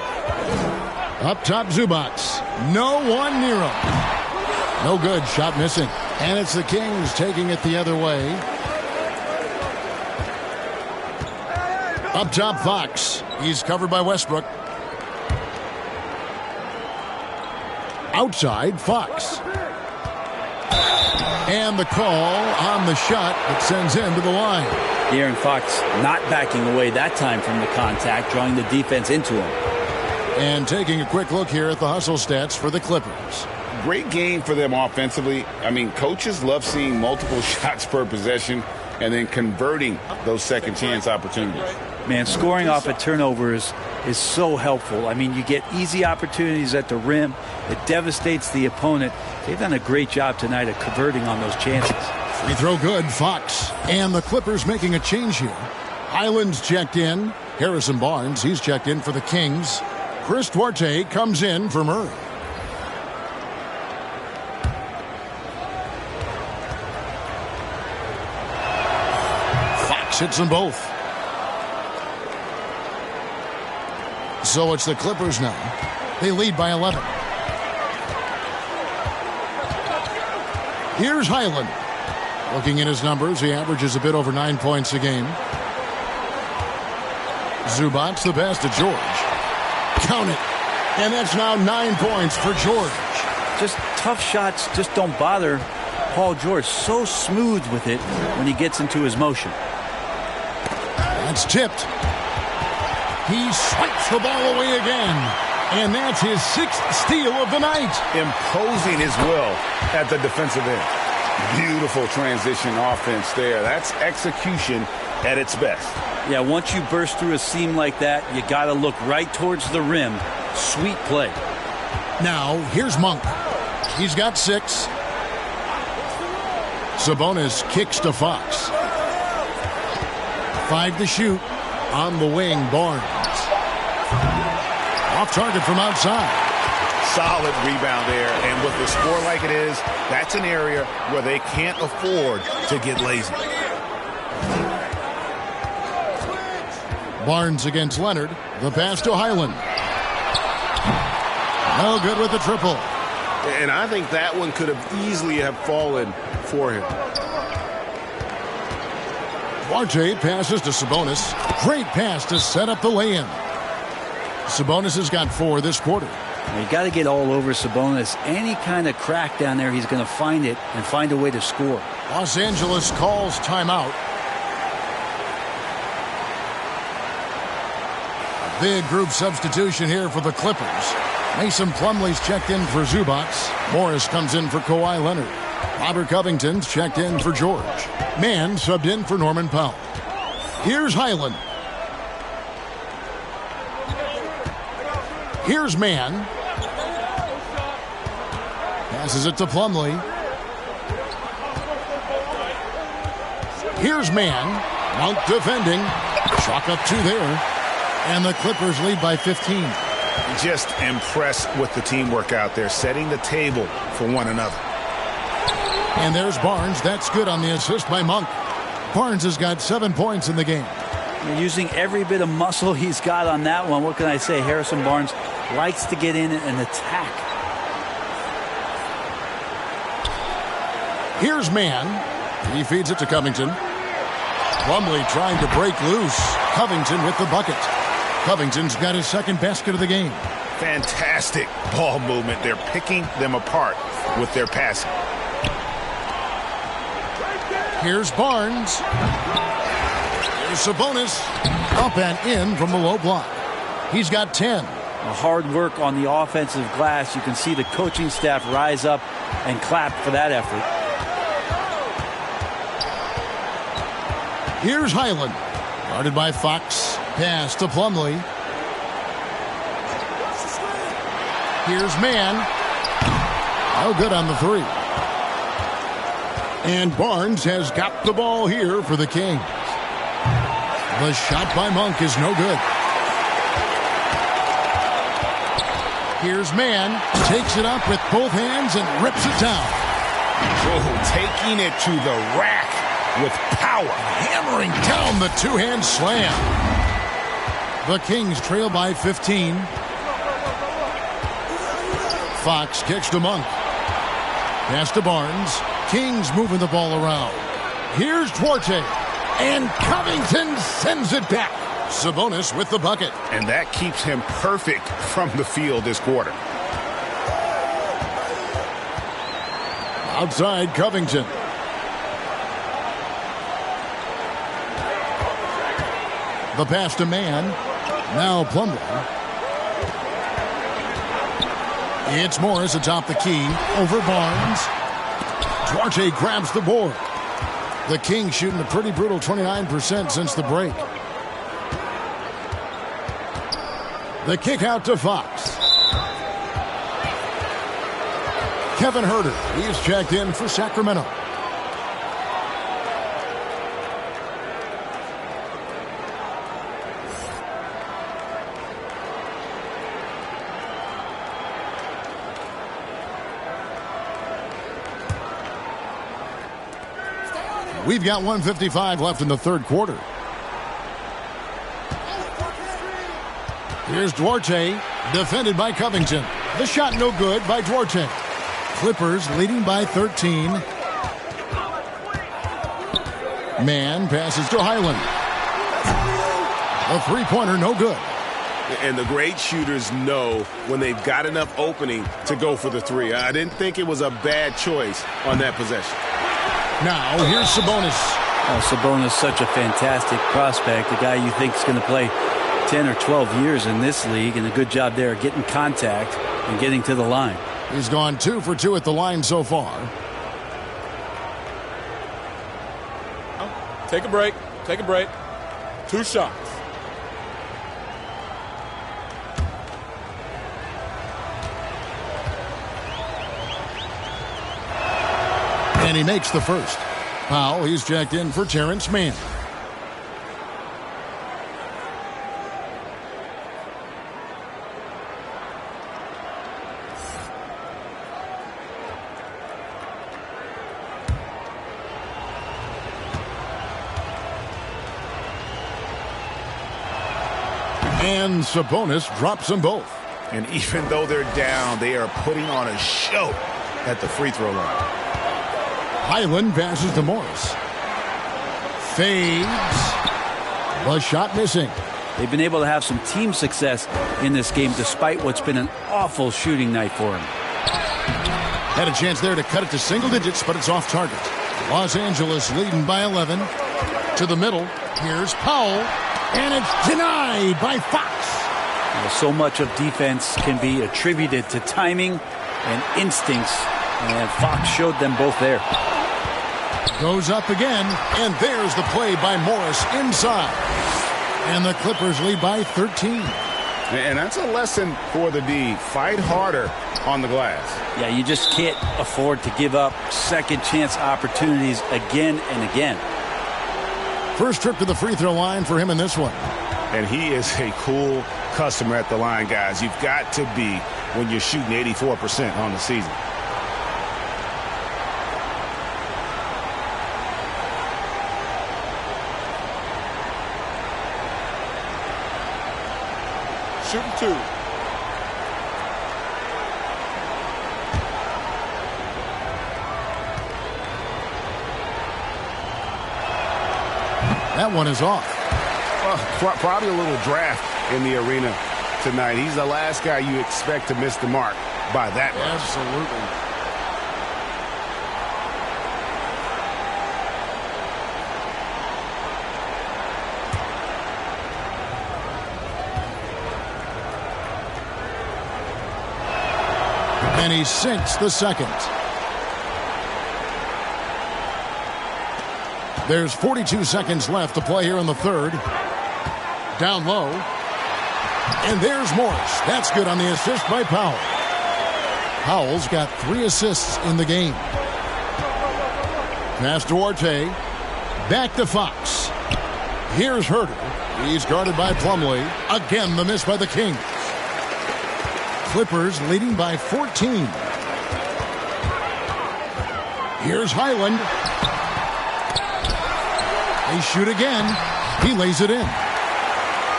Up top, Zubac. No one near him. No good. Shot missing. And it's the Kings taking it the other way. Up top, Fox. He's covered by Westbrook. Outside, Fox. And the call on the shot that sends him to the line. De'Aaron Fox not backing away that time from the contact, drawing the defense into him. And taking a quick look here at the hustle stats for the Clippers. Great game for them offensively. I mean, coaches love seeing multiple shots per possession and then converting those second chance opportunities. Man, scoring off a turnover is so helpful. I mean, you get easy opportunities at the rim. It devastates the opponent. They've done a great job tonight of converting on those chances. Free throw good, Fox. And the Clippers making a change here. Highland's checked in. Harrison Barnes, he's checked in for the Kings. Chris Duarte comes in for Murray. Fox hits them both. So it's the Clippers now. They lead by 11. Here's Highland. Looking at his numbers, he averages a bit over 9 points a game. Zubac's the best to George. Count it. And that's now 9 points for George. Just tough shots just don't bother Paul George. So smooth with it when he gets into his motion. That's tipped. He swipes the ball away again. And that's his 6th steal of the night. Imposing his will at the defensive end. Beautiful transition offense there. That's execution at its best. Yeah, once you burst through a seam like that, you got to look right towards the rim. Sweet play. Now, here's Monk. He's got 6. Sabonis kicks to Fox. 5 to shoot. On the wing, Barnes. Off target from outside. Solid rebound there. And with the score like it is, that's an area where they can't afford to get lazy. Barnes against Leonard. The pass to Highland. No good with the triple. And I think that one could have easily have fallen for him. Duarte passes to Sabonis. Great pass to set up the lay-in. Sabonis has got 4 this quarter. You got to get all over Sabonis. Any kind of crack down there, he's going to find it and find a way to score. Los Angeles calls timeout. A big group substitution here for the Clippers. Mason Plumlee's checked in for Zubac. Morris comes in for Kawhi Leonard. Robert Covington's checked in for George. Mann subbed in for Norman Powell. Here's Highland. Here's Mann. Passes it to Plumlee. Here's Mann. Monk defending. Chalk up 2 there. And the Clippers lead by 15. Just impressed with the teamwork out there, setting the table for one another. And there's Barnes. That's good on the assist by Monk. Barnes has got 7 points in the game. Using every bit of muscle he's got on that one. What can I say? Harrison Barnes likes to get in and attack. Here's Mann. He feeds it to Covington. Plumlee trying to break loose. Covington with the bucket. Covington's got his 2nd basket of the game. Fantastic ball movement. They're picking them apart with their passing. Here's Barnes. Here's Sabonis. Up and in from the low block. He's got 10. Hard work on the offensive glass. You can see the coaching staff rise up and clap for that effort. Here's Highland. Guarded by Fox. Pass to Plumlee. Here's Mann. No good on the 3. And Barnes has got the ball here for the Kings. The shot by Monk is no good. Here's Mann. Takes it up with both hands and rips it down. Taking it to the rack with power. Hammering down the 2-hand slam. The Kings trail by 15. Fox kicks to Monk. Pass to Barnes. Kings moving the ball around. Here's Duarte. And Covington sends it back. Sabonis with the bucket. And that keeps him perfect from the field this quarter. Outside Covington. The pass to Mann. Now Plumlee. It's Morris atop the key over Barnes. Duarte grabs the board. The Kings shooting a pretty brutal 29% since the break. The kick out to Fox. Kevin Huerter, he's checked in for Sacramento. We've got 1:55 left in the third quarter. Here's Duarte, defended by Covington. The shot no good by Duarte. Clippers leading by 13. Man passes to Highland. A three-pointer no good. And the great shooters know when they've got enough opening to go for the three. I didn't think it was a bad choice on that possession. Now, here's Sabonis. Oh, Sabonis, such a fantastic prospect, a guy you think is going to play 10 or 12 years in this league, and a good job there getting contact and getting to the line. He's gone 2 for 2 at the line so far. Take a break. Take a break. 2 shots. And he makes the first. Powell, he's checked in for Terrence Mann. And Sabonis drops them both. And even though they're down, they are putting on a show at the free throw line. Highland passes to Morris. Fades. The shot missing. They've been able to have some team success in this game despite what's been an awful shooting night for them. Had a chance there to cut it to single digits, but it's off target. Los Angeles leading by 11. To the middle. Here's Powell. And it's denied by Fox. So much of defense can be attributed to timing and instincts. And Fox showed them both there. Goes up again, and there's the play by Morris inside. And the Clippers lead by 13. And that's a lesson for the D. Fight harder on the glass. Yeah, you just can't afford to give up second chance opportunities again and again. First trip to the free throw line for him in this one. And he is a cool customer at the line, guys. You've got to be when you're shooting 84% on the season. Shooting 2. That one is off. Well, probably a little draft in the arena tonight. He's the last guy you expect to miss the mark by that much. Absolutely. And he sinks the second. There's 42 seconds left to play here in the third. Down low. And there's Morris. That's good on the assist by Powell. Powell's got 3 assists in the game. Pass to Duarte. Back to Fox. Here's Huerter. He's guarded by Plumlee. Again, the miss by the Kings. Clippers leading by 14. Here's Highland. They shoot again. He lays it in.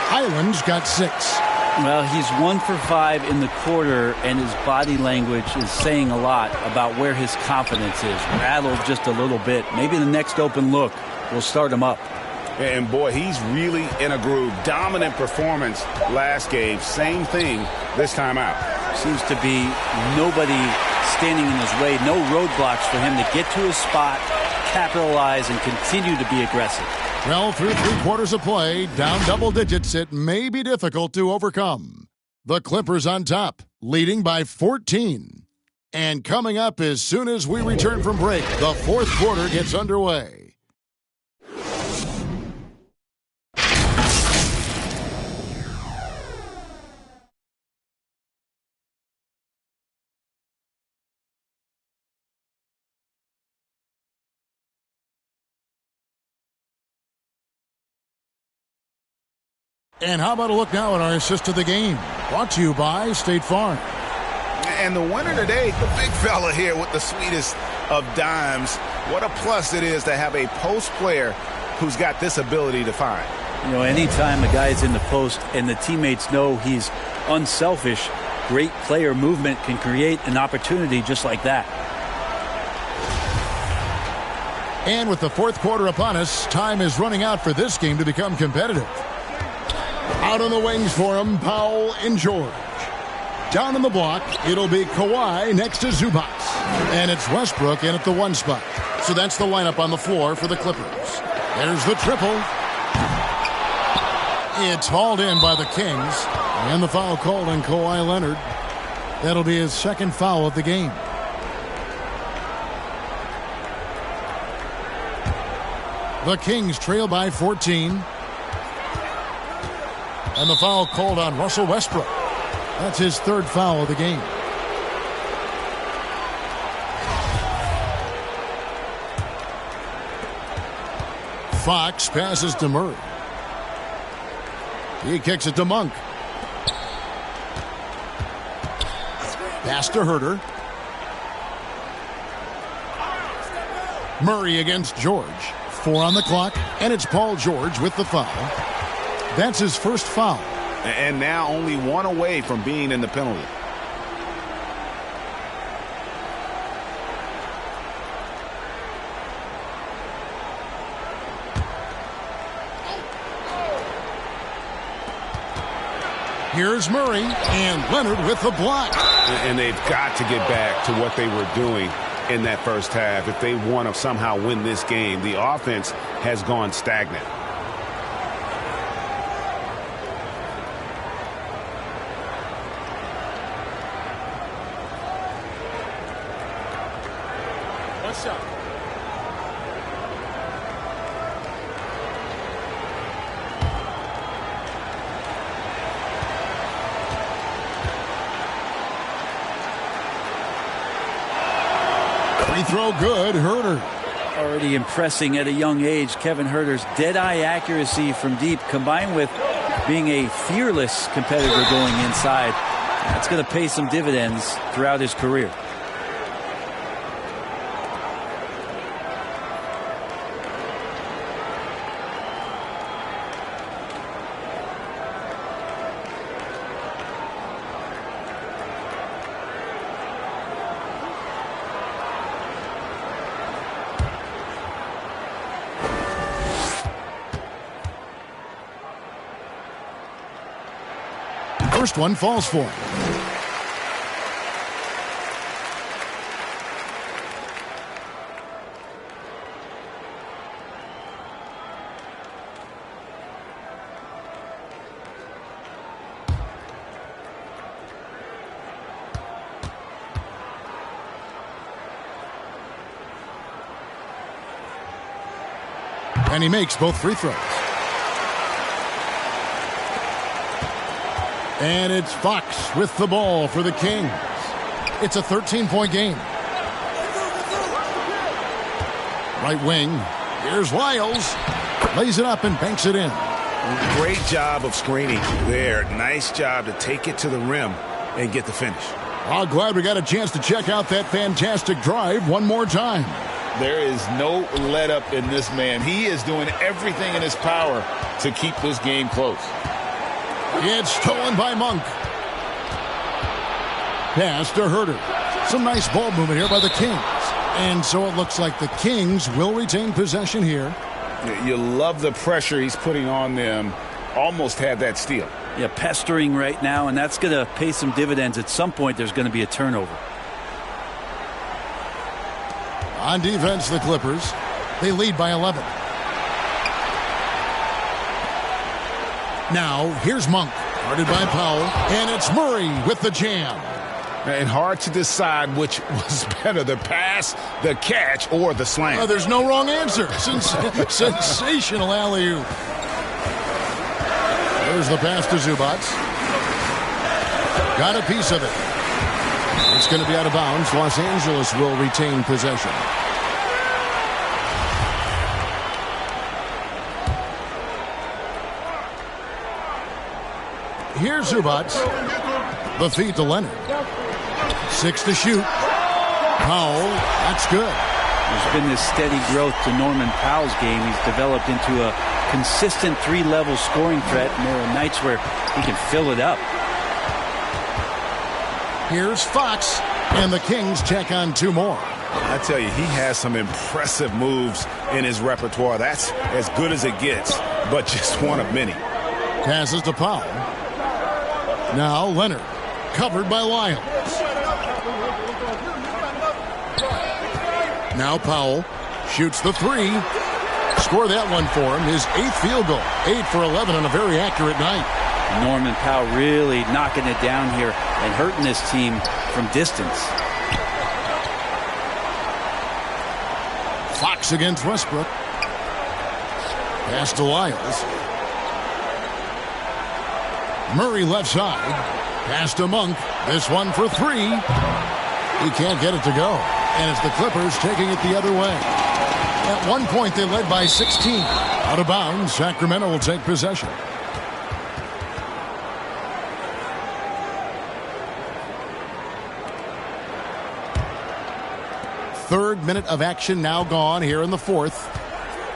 Highland's got 6. Well, he's 1 for 5 in the quarter, and his body language is saying a lot about where his confidence is. Rattled just a little bit. Maybe the next open look will start him up. And boy, he's really in a groove. Dominant performance last game. Same thing this time out. Seems to be nobody standing in his way. No roadblocks for him to get to his spot, capitalize, and continue to be aggressive. Well, through 3 quarters of play, down double digits, it may be difficult to overcome. The Clippers on top, leading by 14. And coming up as soon as we return from break, the fourth quarter gets underway. And how about a look now at our assist of the game? Brought to you by State Farm. And the winner today, the big fella here with the sweetest of dimes. What a plus it is to have a post player who's got this ability to find. You know, anytime a guy's in the post and the teammates know he's unselfish, great player movement can create an opportunity just like that. And with the fourth quarter upon us, time is running out for this game to become competitive. Out on the wings for him, Powell and George. Down in the block, it'll be Kawhi next to Zubac. And it's Westbrook in at the one spot. So that's the lineup on the floor for the Clippers. There's the triple. It's hauled in by the Kings. And the foul called on Kawhi Leonard. That'll be his second foul of the game. The Kings trail by 14. And the foul called on Russell Westbrook. That's his third foul of the game. Fox passes to Murray. He kicks it to Monk. Pass to Herter. Murray against George. 4 on the clock, and it's Paul George with the foul. That's his first foul. And now only one away from being in the penalty. Here's Murray, and Leonard with the block. And they've got to get back to what they were doing in that first half. If they want to somehow win this game, the offense has gone stagnant. One shot. Free throw good, Herter. Already impressing at a young age, Kevin Herter's dead-eye accuracy from deep combined with being a fearless competitor going inside. That's going to pay some dividends throughout his career. First one falls for him. And he makes both free throws. And it's Fox with the ball for the Kings. It's a 13-point game. Right wing. Here's Lyles. Lays it up and banks it in. Great job of screening there. Nice job to take it to the rim and get the finish. Oh, glad we got a chance to check out that fantastic drive one more time. There is no let up in this man. He is doing everything in his power to keep this game close. It's stolen by Monk. Pass to Herter. Some nice ball movement here by the Kings. And so it looks like the Kings will retain possession here. You love the pressure he's putting on them. Almost had that steal. Yeah, pestering right now, and that's going to pay some dividends. At some point, there's going to be a turnover. On defense, the Clippers. They lead by 11. Now, here's Monk. Guarded by Powell, and it's Murray with the jam. And hard to decide which was better, the pass, the catch, or the slam. There's no wrong answer. Sensational alley-oop. There's the pass to Zubac. Got a piece of it. It's going to be out of bounds. Los Angeles will retain possession. Here's Zubac. The feed to Leonard. 6 to shoot. Powell, that's good. There's been this steady growth to Norman Powell's game. He's developed into a consistent 3-level scoring threat, and there are nights where he can fill it up. Here's Fox, and the Kings check on 2 more. I tell you, he has some impressive moves in his repertoire. That's as good as it gets, but just one of many. Passes to Powell. Now Leonard, covered by Lyles. Now Powell shoots the 3. Score that one for him. His 8th field goal. 8 for 11 on a very accurate night. Norman Powell really knocking it down here and hurting this team from distance. Fox against Westbrook. Pass to Lyles. Murray left side. Pass to Monk. This one for 3. He can't get it to go. And it's the Clippers taking it the other way. At one point, they led by 16. Out of bounds, Sacramento will take possession. Third minute of action now gone here in the 4th.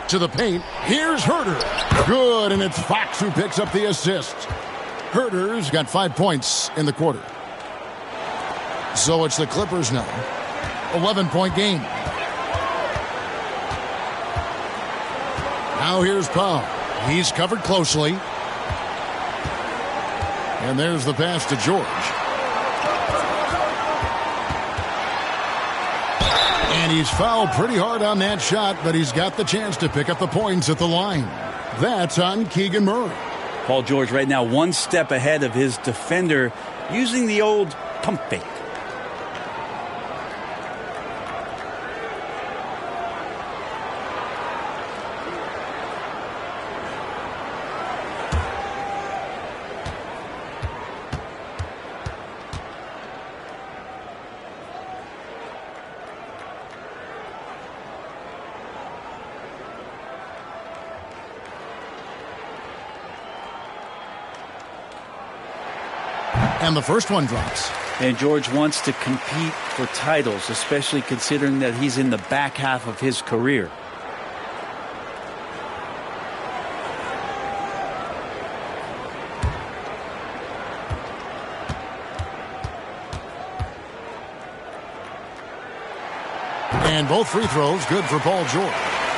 To the paint. Here's Herter. Good, and it's Fox who picks up the assist. Herter's got 5 points in the quarter. So it's the Clippers now. 11-point game. Now here's Powell. He's covered closely. And there's the pass to George. And he's fouled pretty hard on that shot, but he's got the chance to pick up the points at the line. That's on Keegan Murray. Paul George right now 1 step ahead of his defender using the old pump fake. And the first one drops. And George wants to compete for titles, especially considering that he's in the back half of his career. And both free throws good for Paul George.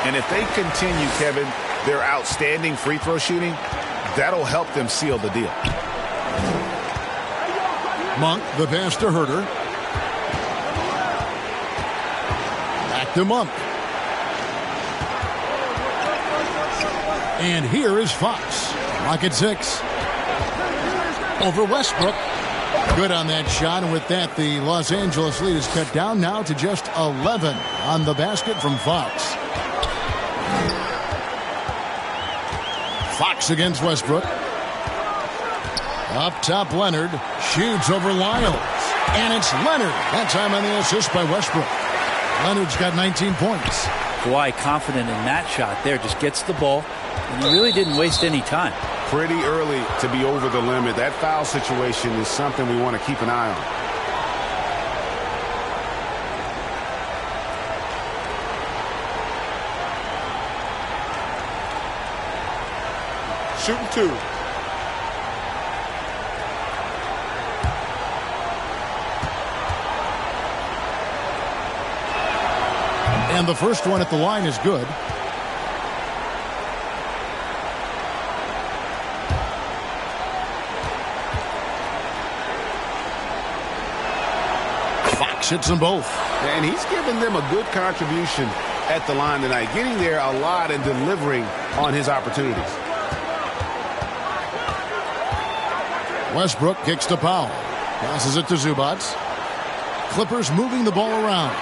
And if they continue, Kevin, their outstanding free throw shooting, that'll help them seal the deal. Monk, the pass to Herter. Back to Monk. And here is Fox. Rocket 6. Over Westbrook. Good on that shot, and with that, the Los Angeles lead is cut down now to just 11 on the basket from Fox. Fox against Westbrook. Up top, Leonard shoots over Lyles. And it's Leonard. That time on the assist by Westbrook. Leonard's got 19 points. Kawhi confident in that shot there. Just gets the ball, and he really didn't waste any time. Pretty early to be over the limit. That foul situation is something we want to keep an eye on. Shooting 2. And the first one at the line is good. Fox hits them both. And he's given them a good contribution at the line tonight, getting there a lot and delivering on his opportunities. Westbrook kicks to Powell. Passes it to Zubac. Clippers moving the ball around.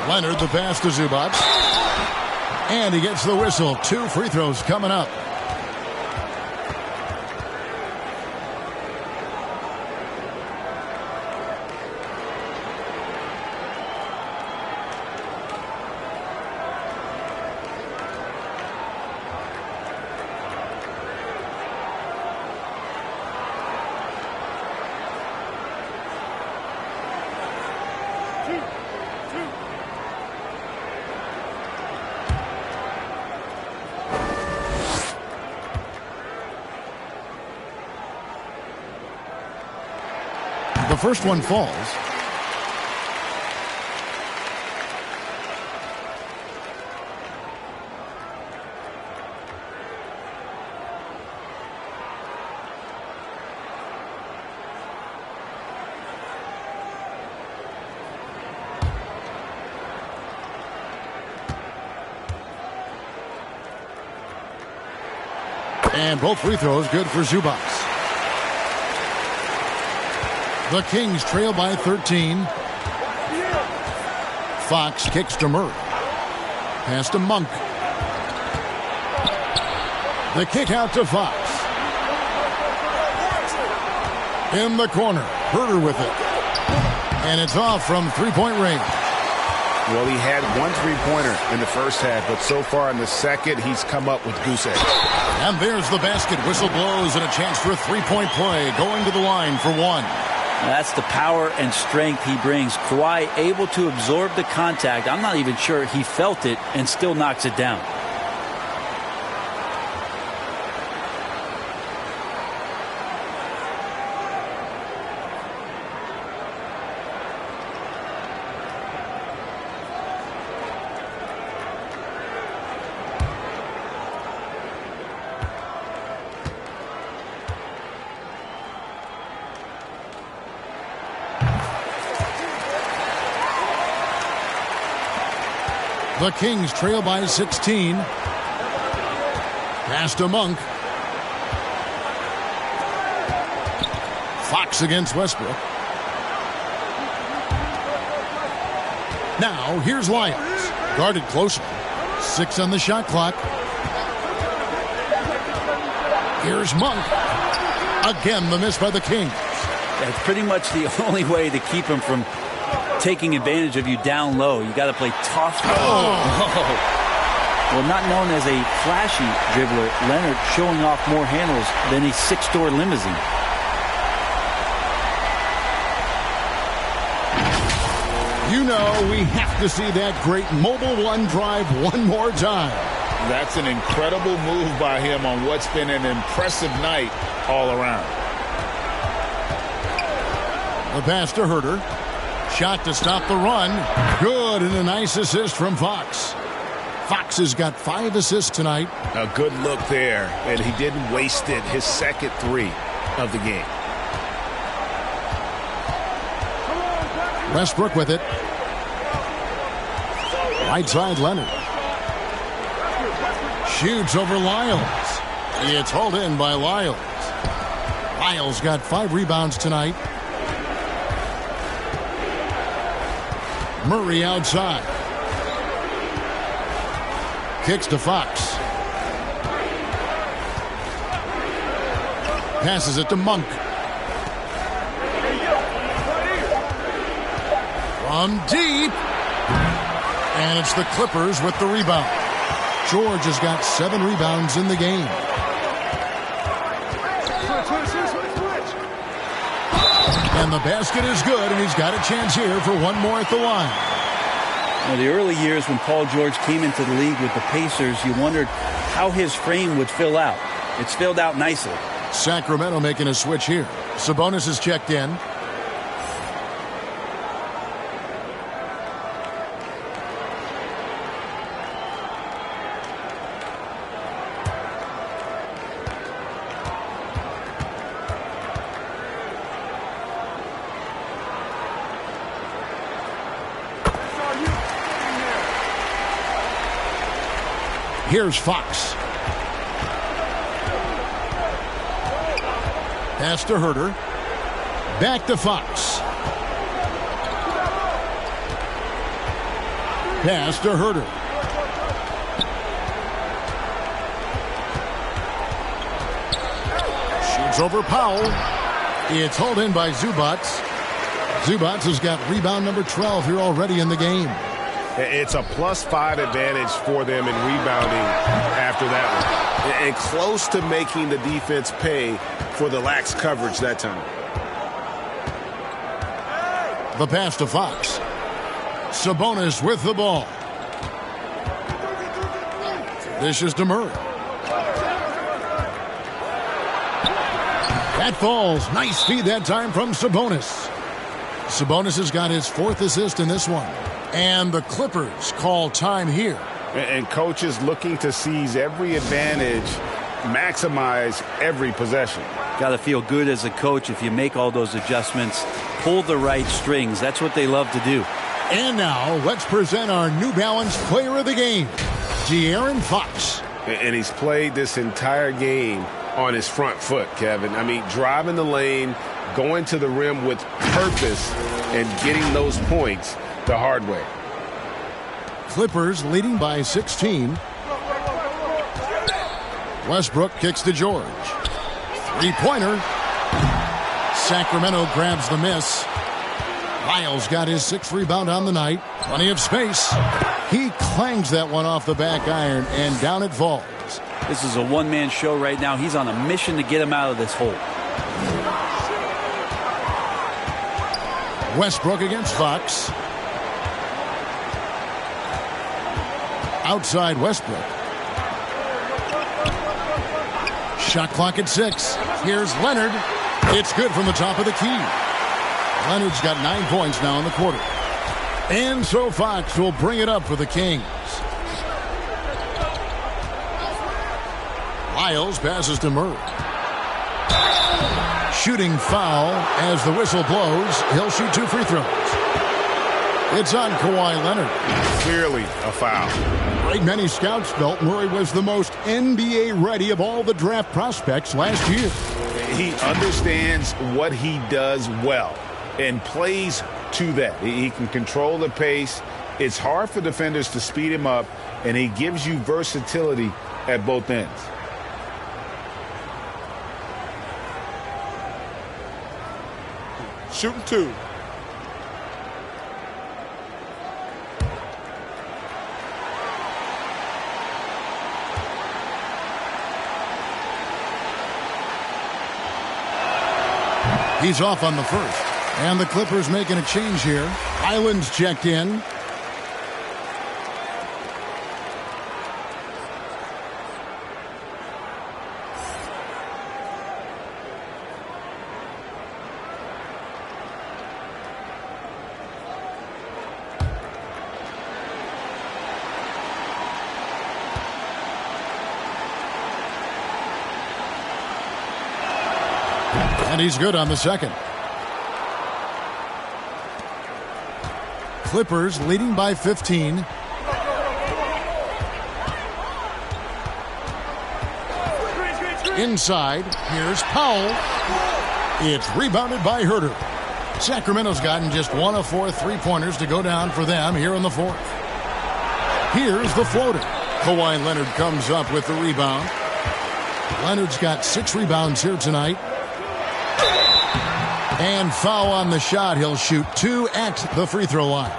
Leonard the pass to Zubac. And he gets the whistle. 2 free throws coming up. The first one falls. And both free throws good for Zubac. The Kings trail by 13. Fox kicks to Murray. Pass to Monk. The kick out to Fox. In the corner. Herter with it. And it's off from three-point range. Well, he had 1 3-pointer in the first half, but so far in the second, he's come up with goose eggs. And there's the basket. Whistle blows and a chance for a three-point play. Going to the line for 1. That's the power and strength he brings. Kawhi able to absorb the contact. I'm not even sure he felt it and still knocks it down. The Kings trail by 16. Pass to Monk. Fox against Westbrook. Now, here's Lyons. Guarded closely. 6 on the shot clock. Here's Monk. Again, the miss by the Kings. That's pretty much the only way to keep him from taking advantage of you down low. You got to play tough. Well, not known as a flashy dribbler, Leonard showing off more handles than a 6-door limousine. You know we have to see that great mobile one drive one more time. That's an incredible move by him on what's been an impressive night all around. The pass to Herter. Shot to stop the run. Good, and a nice assist from Fox. Fox has got 5 assists tonight. A good look there, and he didn't waste it. His second 3 of the game. Westbrook with it. Right side Leonard. Shoots over Lyles. It's hauled in by Lyles. Lyles got 5 rebounds tonight. Murray outside. Kicks to Fox. Passes it to Monk. From deep. And it's the Clippers with the rebound. George has got 7 rebounds in the game. And the basket is good, and he's got a chance here for 1 more at the line. Now, the early years when Paul George came into the league with the Pacers, you wondered how his frame would fill out. It's filled out nicely. Sacramento making a switch here. Sabonis is checked in. Here's Fox. Pass to Herter. Back to Fox. Pass to Herter. Shoots over Powell. It's hauled in by Zubats. Zubats has got rebound number 12 here already in the game. It's a +5 advantage for them in rebounding after that one. And close to making the defense pay for the lax coverage that time. The pass to Fox. Sabonis with the ball. This is Demurray. That falls. Nice feed that time from Sabonis. Sabonis has got his 4th assist in this one. And the Clippers call time here. And coaches looking to seize every advantage, maximize every possession. Got to feel good as a coach if you make all those adjustments, pull the right strings. That's what they love to do. And now let's present our New Balance player of the game, De'Aaron Fox. And he's played this entire game on his front foot, Kevin. I mean, driving the lane, going to the rim with purpose, and getting those points the hard way. Clippers leading by 16. Westbrook kicks to George. Three-pointer. Sacramento grabs the miss. Lyles got his 6th rebound on the night. Plenty of space. He clangs that one off the back iron, and down it falls. This is a one-man show right now. He's on a mission to get him out of this hole. Westbrook against Fox. Outside Westbrook. Shot clock at 6. Here's Leonard. It's good from the top of the key. Leonard's got 9 points now in the quarter. And so Fox will bring it up for the Kings. Lyles passes to Murray. Shooting foul as the whistle blows. He'll shoot 2 free throws. It's on Kawhi Leonard. Clearly a foul. Like many scouts felt, Murray was the most NBA ready of all the draft prospects last year. He understands what he does well and plays to that. He can control the pace. It's hard for defenders to speed him up, and he gives you versatility at both ends. Shooting 2. He's off on the first. And the Clippers making a change here. Island's checked in. And he's good on the second. Clippers leading by 15. Inside, here's Powell. It's rebounded by Herter. Sacramento's gotten just 1 of 4 3-pointers to go down for them here in the 4th. Here's the floater. Kawhi Leonard comes up with the rebound. Leonard's got 6 rebounds here tonight. And foul on the shot. He'll shoot 2 at the free throw line.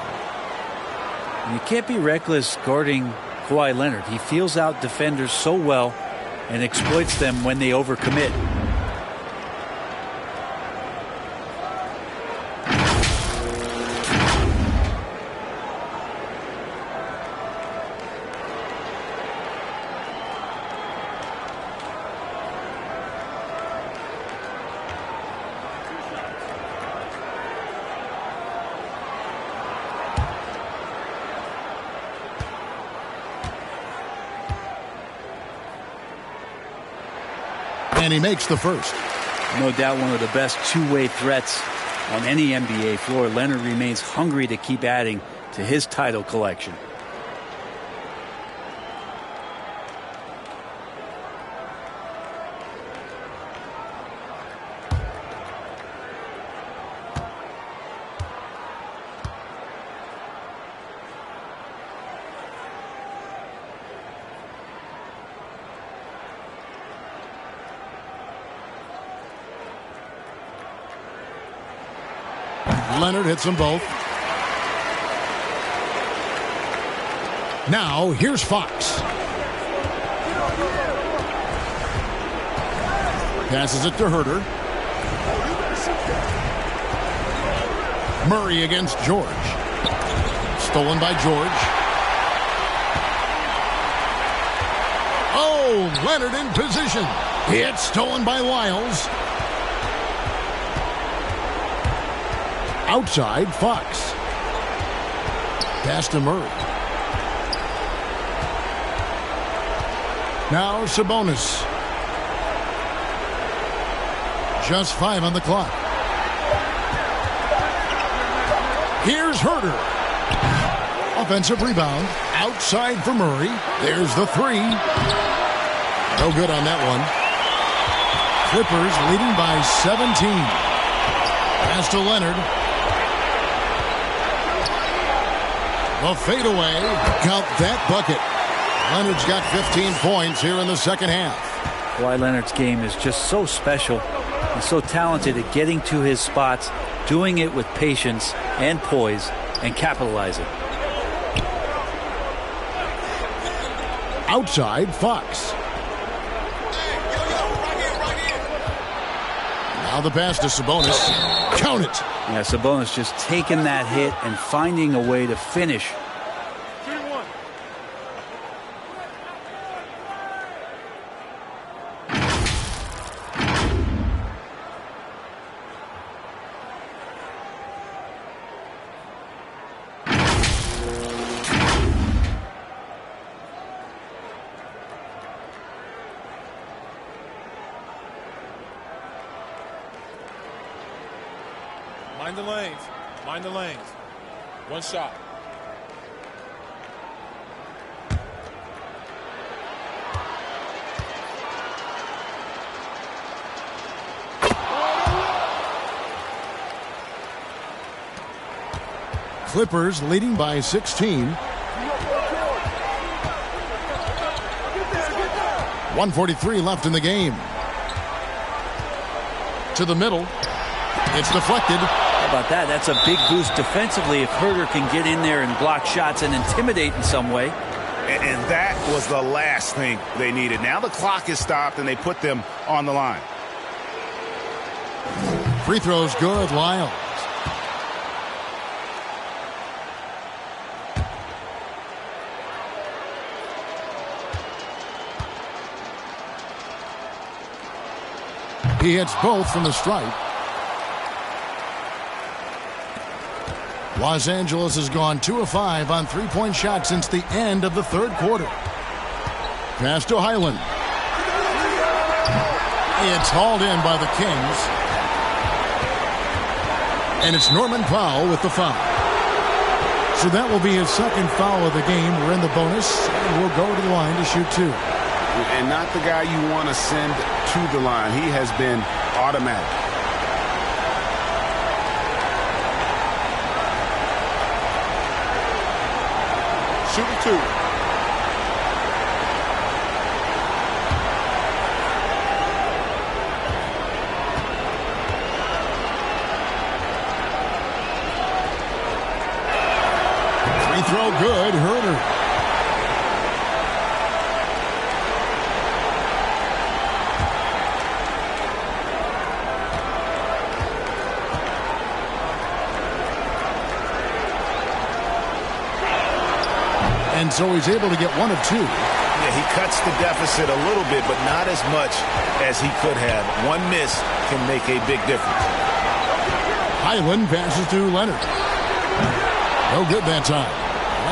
You can't be reckless guarding Kawhi Leonard. He feels out defenders so well and exploits them when they overcommit. And he makes the first. No doubt one of the best two-way threats on any NBA floor. Leonard remains hungry to keep adding to his title collection. Leonard hits them both. Now, here's Fox. Passes it to Herter. Murray against George. Stolen by George. Oh, Leonard in position. It's stolen by Lyles. Outside, Fox. Pass to Murray. Now Sabonis. Just 5 on the clock. Here's Herter. Offensive rebound. Outside for Murray. There's the 3. No good on that one. Clippers leading by 17. Pass to Leonard. The fadeaway. Count that bucket. Leonard's got 15 points here in the second half. Kawhi Leonard's game is just so special. He's so talented at getting to his spots, doing it with patience and poise, and capitalizing. Outside, Fox. Now the pass to Sabonis. Count it. Yeah, Sabonis just taking that hit and finding a way to finish. Mind the lanes. Mind the lanes. One shot. Clippers leading by 16. 1:43 left in the game. To the middle. It's deflected. How about that? That's a big boost defensively if Herter can get in there and block shots and intimidate in some way. And that was the last thing they needed. Now the clock is stopped and they put them on the line. Free throws good. Lyles. He hits both from the stripe. Los Angeles has gone 2 of 5 on three-point shots since the end of the third quarter. Pass to Highland. It's hauled in by the Kings. And it's Norman Powell with the foul. So that will be his second foul of the game. We're in the bonus, and we'll go to the line to shoot 2. And not the guy you want to send to the line. He has been automatic. Shooting 2. Free throw good. Herter. And so he's able to get 1 of 2. Yeah, he cuts the deficit a little bit, but not as much as he could have. One miss can make a big difference. Highland passes to Leonard. No good that time.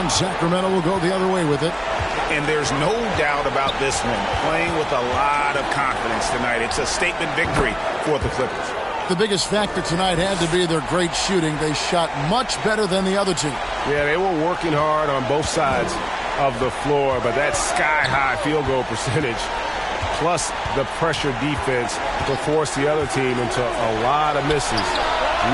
And Sacramento will go the other way with it. And there's no doubt about this one. Playing with a lot of confidence tonight. It's a statement victory for the Clippers. The biggest factor tonight had to be their great shooting. They shot much better than the other team. Yeah, they were working hard on both sides of the floor, but that sky-high field goal percentage plus the pressure defense to force the other team into a lot of misses.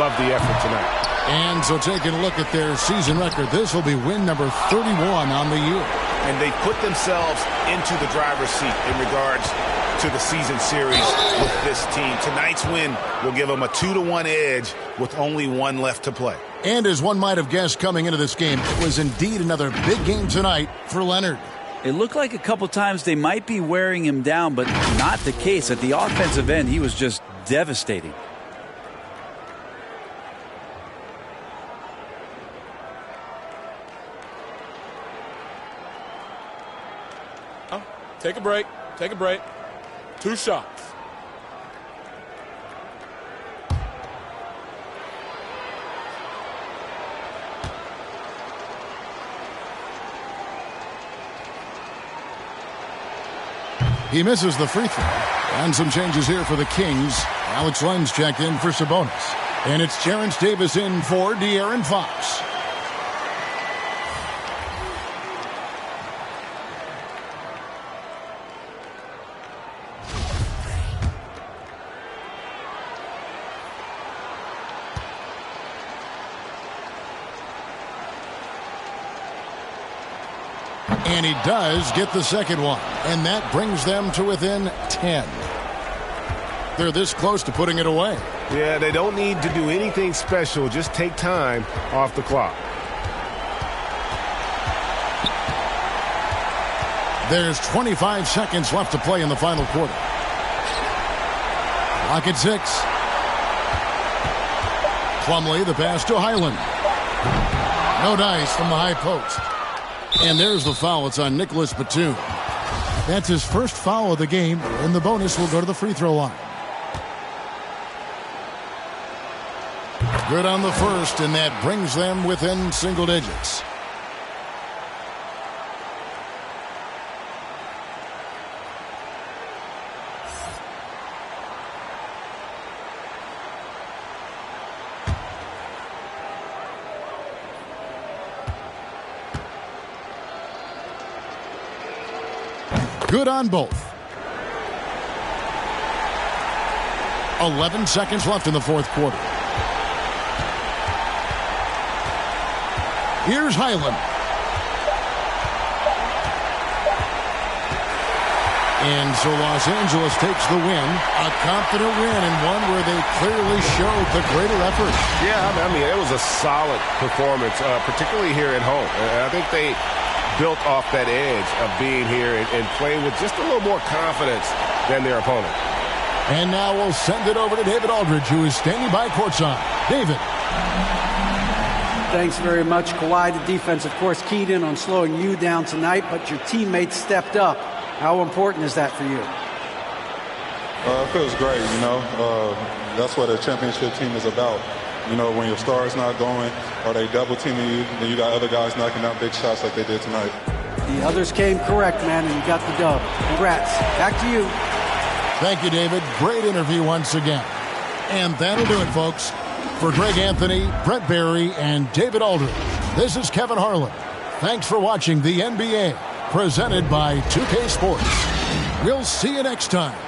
Love the effort tonight. And so taking a look at their season record, this will be win number 31 on the year. And they put themselves into the driver's seat in regards to the season series with this team. Tonight's win will give them a 2-1 edge with only one left to play. And as one might have guessed coming into this game, it was indeed another big game tonight for Leonard. It looked like a couple times they might be wearing him down, but not the case. At the offensive end, he was just devastating. Take a break. Take a break. 2 shots. He misses the free throw. And some changes here for the Kings. Alex Len's checked in for Sabonis. And it's Terrence Davis in for De'Aaron Fox. And he does get the second one. And that brings them to within 10. They're this close to putting it away. Yeah, they don't need to do anything special. Just take time off the clock. There's 25 seconds left to play in the final quarter. Clock at 6. Plumlee, the pass to Highland. No dice from the high post. And there's the foul. It's on Nicholas Batum. That's his first foul of the game, and the bonus will go to the free throw line. Good on the first, and that brings them within single digits. Good on both. 11 seconds left in the fourth quarter. Here's Highland. And so Los Angeles takes the win. A confident win, and one where they clearly showed the greater effort. Yeah, I mean, it was a solid performance, particularly here at home. I think they built off that edge of being here and playing with just a little more confidence than their opponent. And now we'll send it over to David Aldridge, who is standing by courtside. David. Thanks very much, Kawhi. The defense, of course, keyed in on slowing you down tonight, but your teammates stepped up. How important is that for you? It feels great, you know. That's what a championship team is about. You know, when your star's not going or they double teaming you, then you got other guys knocking down big shots like they did tonight. The others came correct, man, and you got the dub. Congrats. Back to you. Thank you, David. Great interview once again. And that'll do it, folks. For Greg Anthony, Brett Barry, and David Aldridge, this is Kevin Harlan. Thanks for watching the NBA, presented by 2K Sports. We'll see you next time.